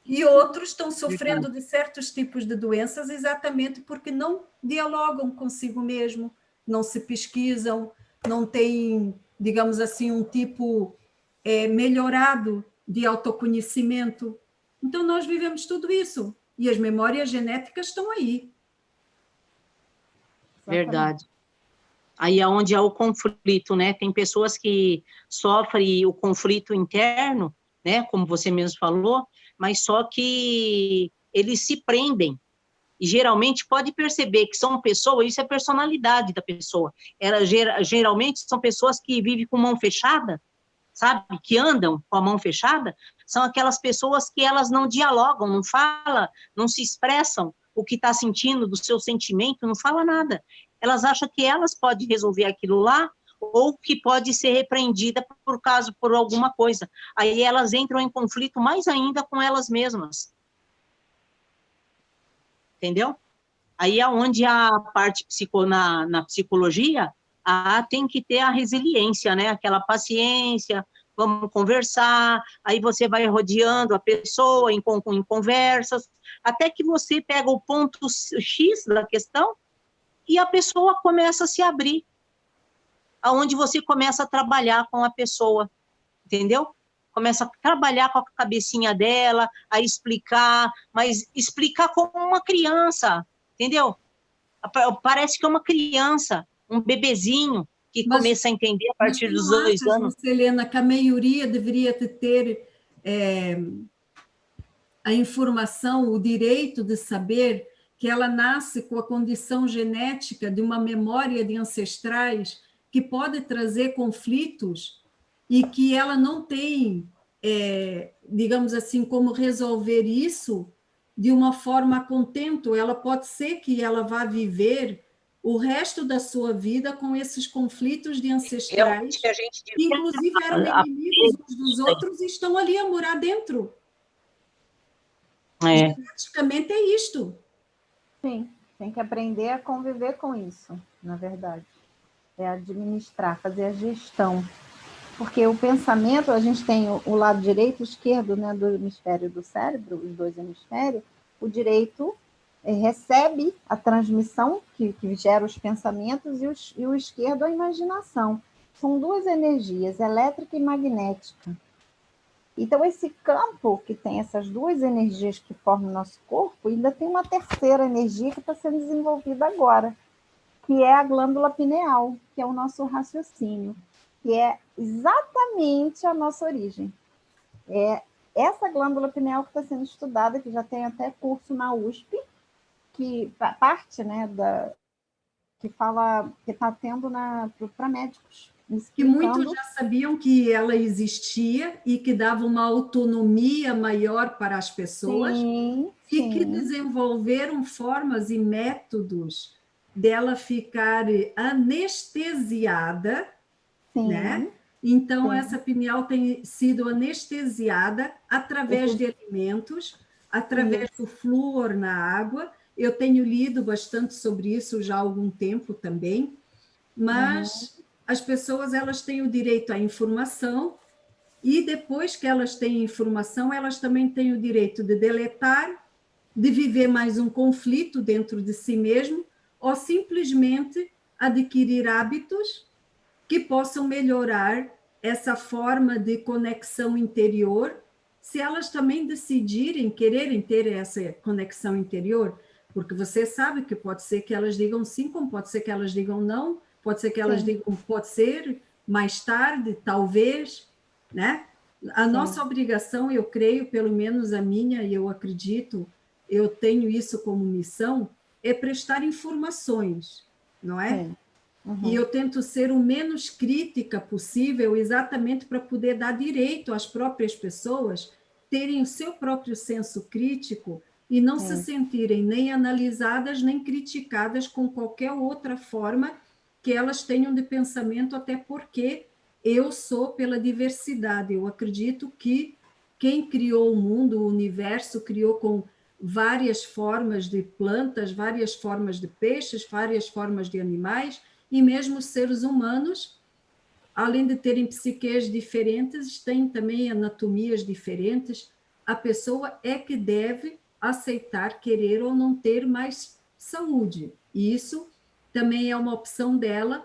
E outros estão sofrendo de certos tipos de doenças exatamente porque não dialogam consigo mesmo, não se pesquisam, não têm, digamos assim, um tipo melhorado de autoconhecimento. Então, nós vivemos tudo isso. E as memórias genéticas estão aí. Verdade. Aí é onde há o conflito, né? Tem pessoas que sofrem o conflito interno, né? Como você mesmo falou, mas só que eles se prendem. E geralmente pode perceber que são pessoas, isso é personalidade da pessoa. Geralmente são pessoas que vivem com mão fechada, sabe? Que andam com a mão fechada. São aquelas pessoas que elas não dialogam, não falam, não se expressam o que está sentindo, do seu sentimento, não fala nada. Elas acham que elas podem resolver aquilo lá, ou que pode ser repreendida por alguma coisa. Aí elas entram em conflito mais ainda com elas mesmas. Entendeu? Aí é onde a parte na psicologia, tem que ter a resiliência, né? Aquela paciência, vamos conversar, aí você vai rodeando a pessoa em conversas, até que você pega o ponto X da questão e a pessoa começa a se abrir, aonde você começa a trabalhar com a pessoa, entendeu? Começa a trabalhar com a cabecinha dela, a explicar, mas explicar como uma criança, entendeu? Parece que é uma criança, um bebezinho, que começa a entender a partir dos 2 anos. Helena, que a maioria deveria ter a informação, o direito de saber que ela nasce com a condição genética de uma memória de ancestrais que pode trazer conflitos e que ela não tem, digamos assim, como resolver isso de uma forma a contento. Ela pode ser que ela vá viver o resto da sua vida com esses conflitos de ancestrais, Realmente a gente que inclusive eram inimigos uns dos outros e estão ali a morar dentro. Geneticamente é isto. Sim, tem que aprender a conviver com isso, na verdade. É administrar, fazer a gestão. Porque o pensamento, a gente tem o lado direito e esquerdo, né, do hemisfério do cérebro, os dois hemisférios. O direito recebe a transmissão que gera os pensamentos e o esquerdo a imaginação. São duas energias, elétrica e magnética. Então, esse campo que tem essas duas energias que formam o nosso corpo, ainda tem uma terceira energia que está sendo desenvolvida agora, que é a glândula pineal, que é o nosso raciocínio, que é exatamente a nossa origem. É essa glândula pineal que está sendo estudada, que já tem até curso na USP, que parte, né, que fala, que está tendo para médicos. Que muitos já sabiam que ela existia e que dava uma autonomia maior para as pessoas, sim, e que desenvolveram formas e métodos dela ficar anestesiada, né? Então, essa pineal tem sido anestesiada através de alimentos, através do flúor na água. Eu tenho lido bastante sobre isso já há algum tempo também, mas as pessoas, elas têm o direito à informação, e depois que elas têm informação, elas também têm o direito de deletar, de viver mais um conflito dentro de si mesmo, ou simplesmente adquirir hábitos que possam melhorar essa forma de conexão interior, se elas também decidirem, quererem ter essa conexão interior, porque você sabe que pode ser que elas digam sim, como pode ser que elas digam não, pode ser que elas digam pode ser, mais tarde, talvez, né? A nossa obrigação, eu creio, pelo menos a minha, e eu acredito, eu tenho isso como missão, é prestar informações, não é? E eu tento ser o menos crítica possível, exatamente para poder dar direito às próprias pessoas terem o seu próprio senso crítico e não se sentirem nem analisadas, nem criticadas com qualquer outra forma que elas tenham de pensamento, até porque eu sou pela diversidade. Eu acredito que quem criou o mundo, o universo, criou com várias formas de plantas, várias formas de peixes, várias formas de animais, e mesmo os seres humanos, além de terem psiques diferentes, têm também anatomias diferentes. A pessoa é que deve aceitar, querer ou não ter mais saúde. E isso também é uma opção dela,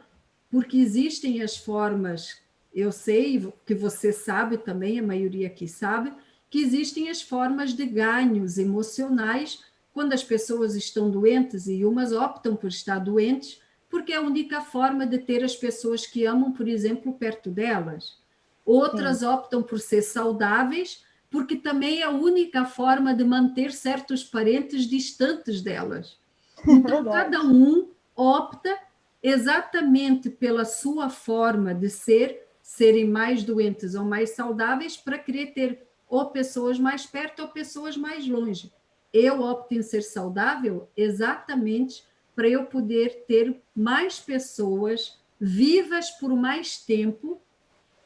porque existem as formas, eu sei que você sabe também, a maioria aqui sabe, que existem as formas de ganhos emocionais quando as pessoas estão doentes, e umas optam por estar doentes, porque é a única forma de ter as pessoas que amam, por exemplo, perto delas. Outras optam por ser saudáveis, porque também é a única forma de manter certos parentes distantes delas. Então, cada um opta exatamente pela sua forma de serem mais doentes ou mais saudáveis, para querer ter ou pessoas mais perto ou pessoas mais longe. Eu opto em ser saudável exatamente para eu poder ter mais pessoas vivas por mais tempo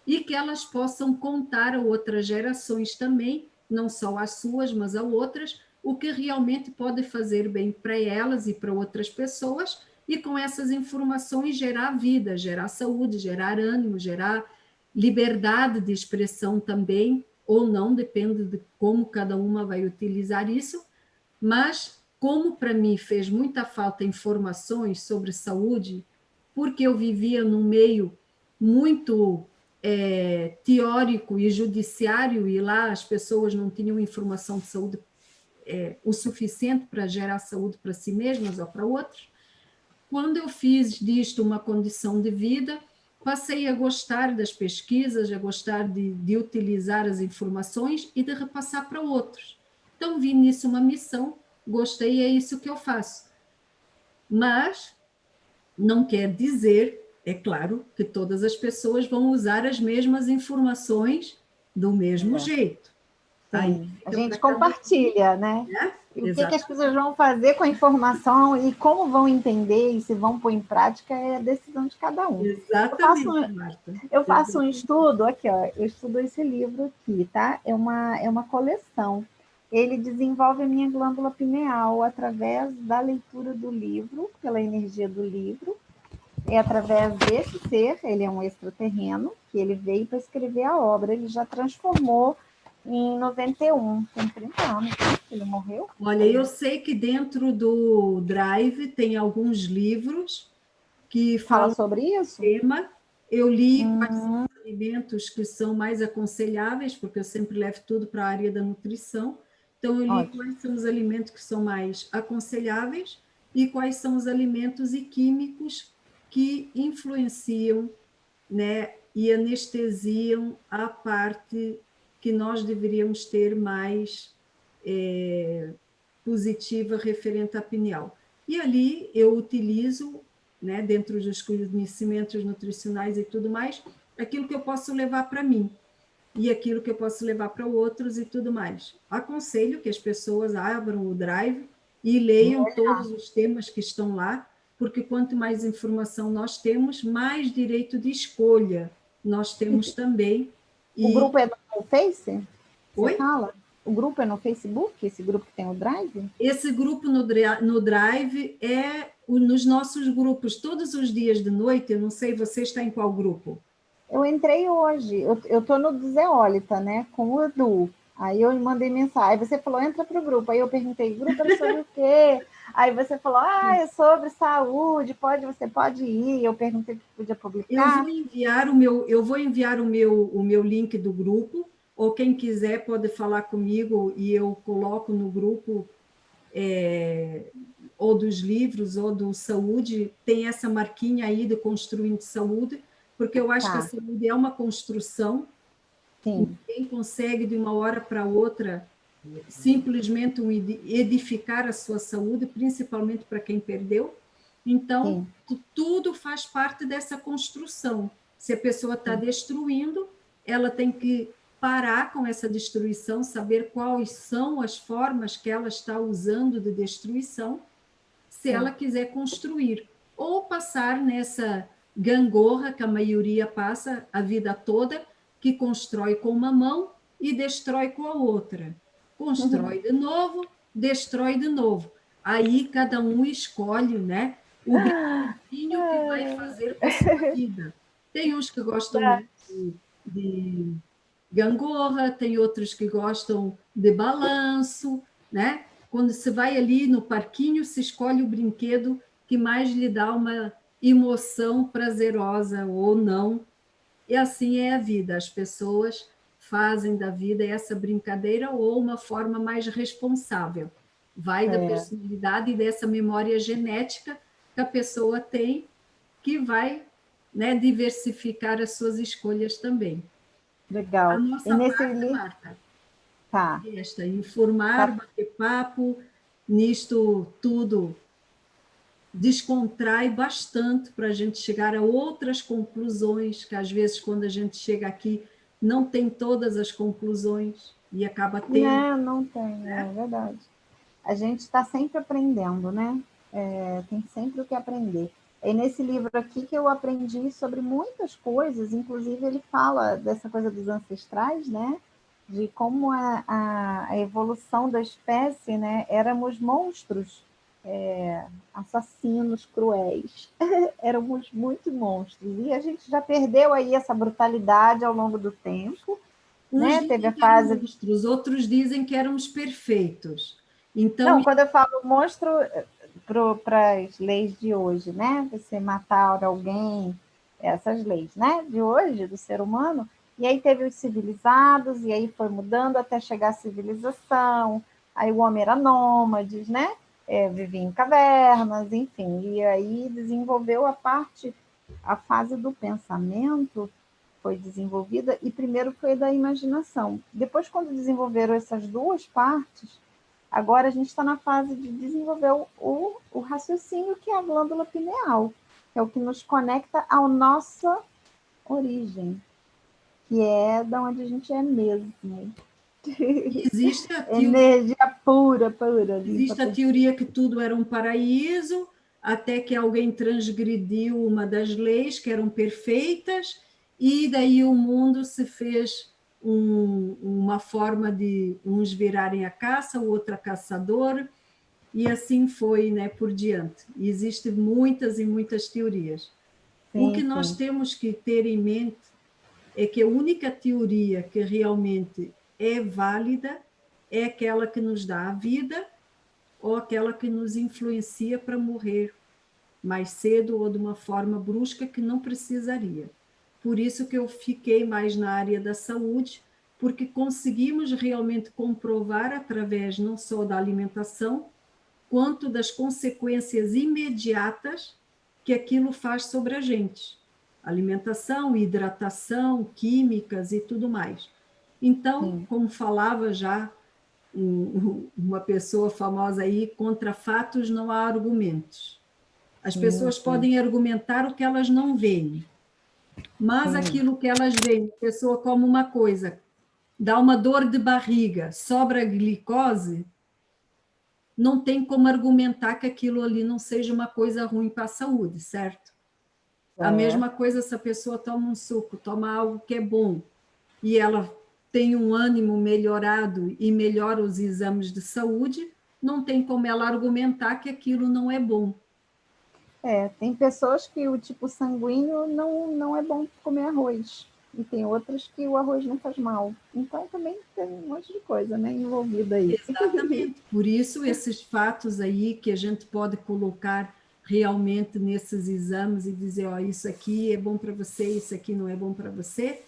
e que elas possam contar a outras gerações também, não só as suas, mas a outras, o que realmente pode fazer bem para elas e para outras pessoas, e com essas informações gerar vida, gerar saúde, gerar ânimo, gerar liberdade de expressão também, ou não, depende de como cada uma vai utilizar isso, mas como para mim fez muita falta informações sobre saúde, porque eu vivia num meio muito teórico e judiciário, e lá as pessoas não tinham informação de saúde o suficiente para gerar saúde para si mesmas ou para outros. Quando eu fiz disto uma condição de vida, passei a gostar das pesquisas, a gostar de utilizar as informações e de repassar para outros. Então, vi nisso uma missão, gostei, é isso que eu faço. Mas não quer dizer, é claro, que todas as pessoas vão usar as mesmas informações do mesmo jeito. Sim, a gente compartilha, né? E o que as pessoas vão fazer com a informação e como vão entender e se vão pôr em prática é a decisão de cada um. Exatamente, Marta. Eu faço um estudo, aqui, ó, eu estudo esse livro aqui, tá? É uma coleção. Ele desenvolve a minha glândula pineal através da leitura do livro, pela energia do livro, é através desse ser, ele é um extraterreno, que ele veio para escrever a obra, ele já transformou em 91, tem 30 anos, né? Ele morreu. Olha, eu sei que dentro do Drive tem alguns livros que Fala falam sobre isso? tema. Eu li quais são os alimentos que são mais aconselháveis, porque eu sempre levo tudo para a área da nutrição. Então, eu li quais são os alimentos que são mais aconselháveis e quais são os alimentos e químicos que influenciam, né, e anestesiam a parte que nós deveríamos ter mais positiva referente à pineal. E ali eu utilizo, né, dentro dos conhecimentos nutricionais e tudo mais, aquilo que eu posso levar para mim e aquilo que eu posso levar para outros e tudo mais. Aconselho que as pessoas abram o Drive e leiam todos os temas que estão lá, porque quanto mais informação nós temos, mais direito de escolha nós temos também. O grupo é no Face? Você Oi? fala? O grupo é no Facebook? Esse grupo que tem o Drive? Esse grupo no Drive é nos nossos grupos, todos os dias de noite. Eu não sei, você está em qual grupo? Eu entrei hoje, eu tô no do Zeólita, né, com o Edu. Aí eu mandei mensagem, aí você falou, entra pro grupo. Aí eu perguntei, grupo é sobre o quê? Aí você falou, é sobre saúde, você pode ir. Eu perguntei se podia publicar. Eu vou enviar o meu link do grupo, ou quem quiser pode falar comigo e eu coloco no grupo ou dos livros ou do saúde, tem essa marquinha aí do Construindo Saúde, porque eu acho que a saúde é uma construção. Sim. Ninguém consegue de uma hora para outra simplesmente edificar a sua saúde, principalmente para quem perdeu. Então, tudo faz parte dessa construção. Se a pessoa está destruindo, ela tem que parar com essa destruição, saber quais são as formas que ela está usando de destruição, se ela quiser construir. Ou passar nessa gangorra que a maioria passa a vida toda, que constrói com uma mão e destrói com a outra. Constrói de novo, destrói de novo. Aí cada um escolhe, né, o brinquedinho que vai fazer com a sua vida. Tem uns que gostam de gangorra, tem outros que gostam de balanço, né? Quando você vai ali no parquinho, se escolhe o brinquedo que mais lhe dá uma emoção prazerosa ou não. E assim é a vida. As pessoas fazem da vida essa brincadeira ou uma forma mais responsável. Vai da personalidade e dessa memória genética que a pessoa tem, que vai, né, diversificar as suas escolhas também. Legal. A nossa parte, Marta, esta, informar, bater papo, nisto tudo descontrai bastante para a gente chegar a outras conclusões, que às vezes quando a gente chega aqui não tem todas as conclusões e acaba tendo. Não tem, é verdade. A gente está sempre aprendendo, né? Tem sempre o que aprender. É nesse livro aqui que eu aprendi sobre muitas coisas, inclusive ele fala dessa coisa dos ancestrais, né? De como a evolução da espécie, né? Éramos monstros, assassinos cruéis. Éramos muito monstros. E a gente já perdeu aí essa brutalidade ao longo do tempo. Né? Teve a fase... monstros, outros dizem que éramos perfeitos. Então, não, quando eu falo monstro, para as leis de hoje, né? Você matar alguém, essas leis, né? De hoje, do ser humano. E aí teve os civilizados, e aí foi mudando até chegar à civilização. Aí o homem era nômade, né? Vivia em cavernas, enfim. E aí desenvolveu a fase do pensamento foi desenvolvida, e primeiro foi da imaginação. Depois, quando desenvolveram essas duas partes, agora a gente está na fase de desenvolver o raciocínio, que é a glândula pineal, que é o que nos conecta à nossa origem, que é da onde a gente é mesmo. Existe a teoria, energia pura, pura. existe a teoria que tudo era um paraíso, até que alguém transgrediu uma das leis que eram perfeitas, e daí o mundo se fez uma forma de uns virarem a caça, o outro a caçador, e assim foi, né, por diante. E existem muitas e muitas teorias. O que nós temos que ter em mente é que a única teoria que realmente é válida é aquela que nos dá a vida ou aquela que nos influencia para morrer mais cedo ou de uma forma brusca que não precisaria. Por isso que eu fiquei mais na área da saúde, porque conseguimos realmente comprovar através não só da alimentação, quanto das consequências imediatas que aquilo faz sobre a gente. Alimentação, hidratação, químicas e tudo mais. Então, como falava já uma pessoa famosa aí, contra fatos não há argumentos. As pessoas podem argumentar o que elas não veem, mas aquilo que elas veem, a pessoa come uma coisa, dá uma dor de barriga, sobra glicose, não tem como argumentar que aquilo ali não seja uma coisa ruim para a saúde, certo? A mesma coisa se a pessoa toma um suco, toma algo que é bom, e ela tem um ânimo melhorado e melhora os exames de saúde, não tem como ela argumentar que aquilo não é bom. Tem pessoas que o tipo sanguíneo não é bom comer arroz. E tem outras que o arroz não faz mal. Então, também tem um monte de coisa, né, envolvida aí. Exatamente. Por isso, esses fatos aí que a gente pode colocar realmente nesses exames e dizer, ó, isso aqui é bom para você, isso aqui não é bom para você,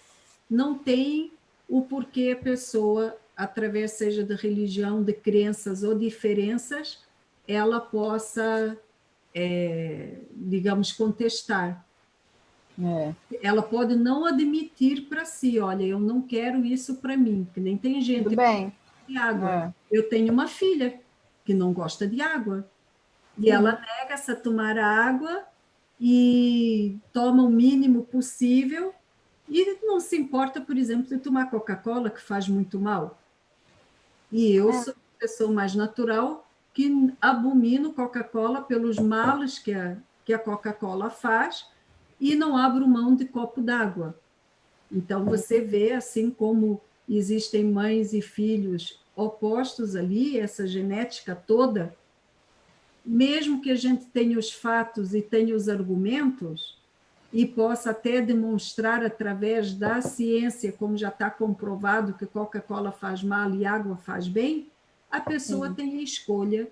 não tem o porquê a pessoa, através seja de religião, de crenças ou diferenças, ela possa, digamos, contestar. Ela pode não admitir para si, olha, eu não quero isso para mim, que nem tem gente Tudo bem. de água. Eu tenho uma filha que não gosta de água, e ela nega-se a tomar a água e toma o mínimo possível e não se importa, por exemplo, de tomar Coca-Cola, que faz muito mal. E eu sou uma pessoa mais natural que abomino Coca-Cola pelos males que a Coca-Cola faz e não abro mão de copo d'água. Então, você vê, assim como existem mães e filhos opostos ali, essa genética toda, mesmo que a gente tenha os fatos e tenha os argumentos, e possa até demonstrar através da ciência, como já está comprovado que Coca-Cola faz mal e água faz bem, a pessoa tem a escolha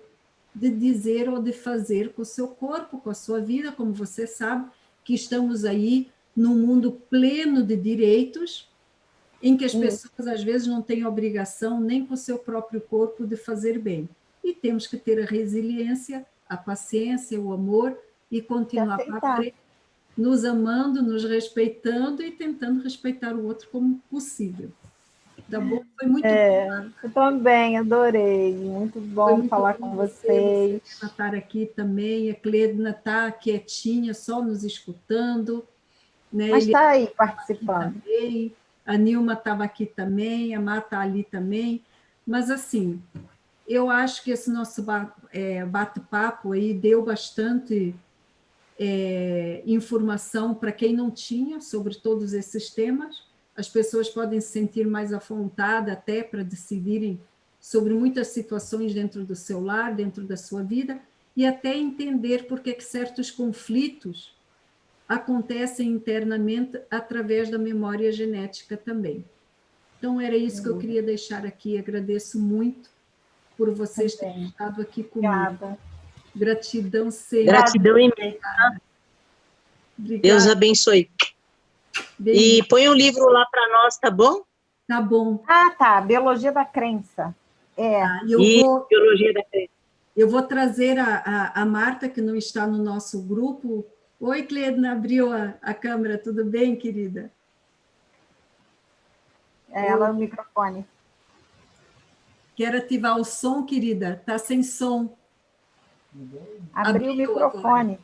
de dizer ou de fazer com o seu corpo, com a sua vida, como você sabe, que estamos aí num mundo pleno de direitos, em que as pessoas às vezes não têm obrigação nem com o seu próprio corpo de fazer bem. E temos que ter a resiliência, a paciência, o amor e continuar para frente, nos amando, nos respeitando e tentando respeitar o outro como possível. Tá bom? Foi muito bom. Eu também adorei. Muito bom falar com vocês. Você estar aqui também. A Cledna está quietinha, só nos escutando. Né? Mas está aí participando. Também. A Nilma estava aqui também, a Má está ali também. Mas, assim, eu acho que esse nosso bate-papo aí deu bastante informação para quem não tinha sobre todos esses temas. As pessoas podem se sentir mais à vontade até para decidirem sobre muitas situações dentro do seu lar, dentro da sua vida, e até entender por que certos conflitos acontecem internamente através da memória genética também. Então, era isso que eu queria deixar aqui. Agradeço muito por vocês terem estado aqui comigo. Obrigada. Gratidão sempre. Gratidão imensa. Deus abençoe. E põe um livro lá para nós, tá bom? Tá bom. Ah, tá. Biologia da crença. Biologia da crença. Eu vou trazer a Marta, que não está no nosso grupo. Oi, Cledna, abriu a câmera. Tudo bem, querida? Ela, o microfone. Quero ativar o som, querida. Está sem som. Abriu o microfone.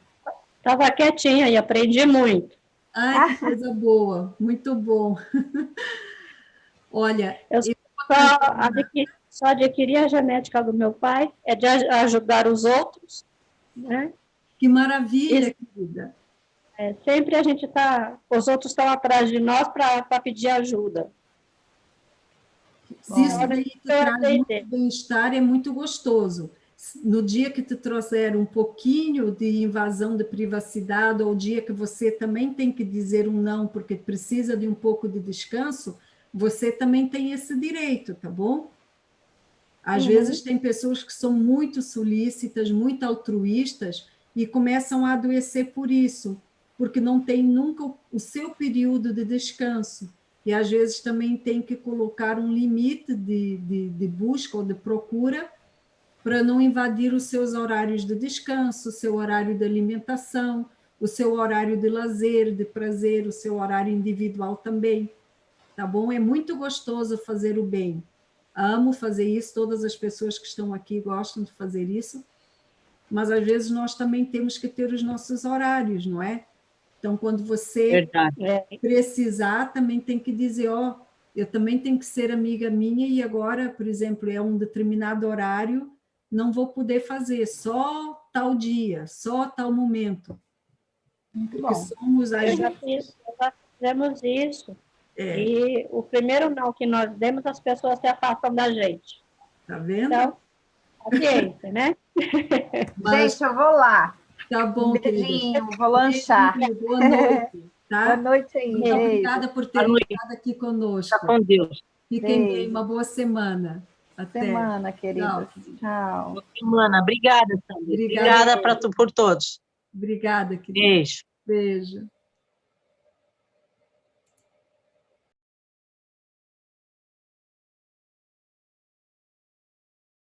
Estava quietinha e aprendi muito. Ai, que coisa boa. Muito bom. Olha, eu vou Só adquirir a genética do meu pai, é de ajudar os outros, né? Que maravilha, querida. Sempre a gente os outros estão atrás de nós para pedir ajuda. Se isso daí te traz muito bem-estar, é muito gostoso. No dia que te trouxer um pouquinho de invasão de privacidade, ou o dia que você também tem que dizer um não, porque precisa de um pouco de descanso, você também tem esse direito, tá bom? Às vezes tem pessoas que são muito solícitas, muito altruístas, e começam a adoecer por isso, porque não tem nunca o seu período de descanso. E às vezes também tem que colocar um limite de busca ou de procura para não invadir os seus horários de descanso, o seu horário de alimentação, o seu horário de lazer, de prazer, o seu horário individual também. Tá bom? É muito gostoso fazer o bem. Amo fazer isso, todas as pessoas que estão aqui gostam de fazer isso, mas às vezes nós também temos que ter os nossos horários, não é? Então, quando você precisar, também tem que dizer, ó, eu também tenho que ser amiga minha e agora, por exemplo, é um determinado horário, não vou poder fazer, só tal dia, só tal momento. Muito Porque bom. somos as... Já fizemos isso. E o primeiro não que nós demos, as pessoas se afastam da gente. Tá vendo? Então, paciência, né? Mas, gente, eu vou lá. tá bom, beijinho, querida. vou lanchar. Beijinho, boa noite. Tá? Boa noite aí, Muito obrigada por ter estado aqui conosco. Fica com Deus. Fiquem Beijo. bem, uma boa semana. Até. Semana, querida. Tchau. Tchau. Boa semana. Obrigada, Sandra. Obrigada por todos. Obrigada, querida. Beijo. Beijo.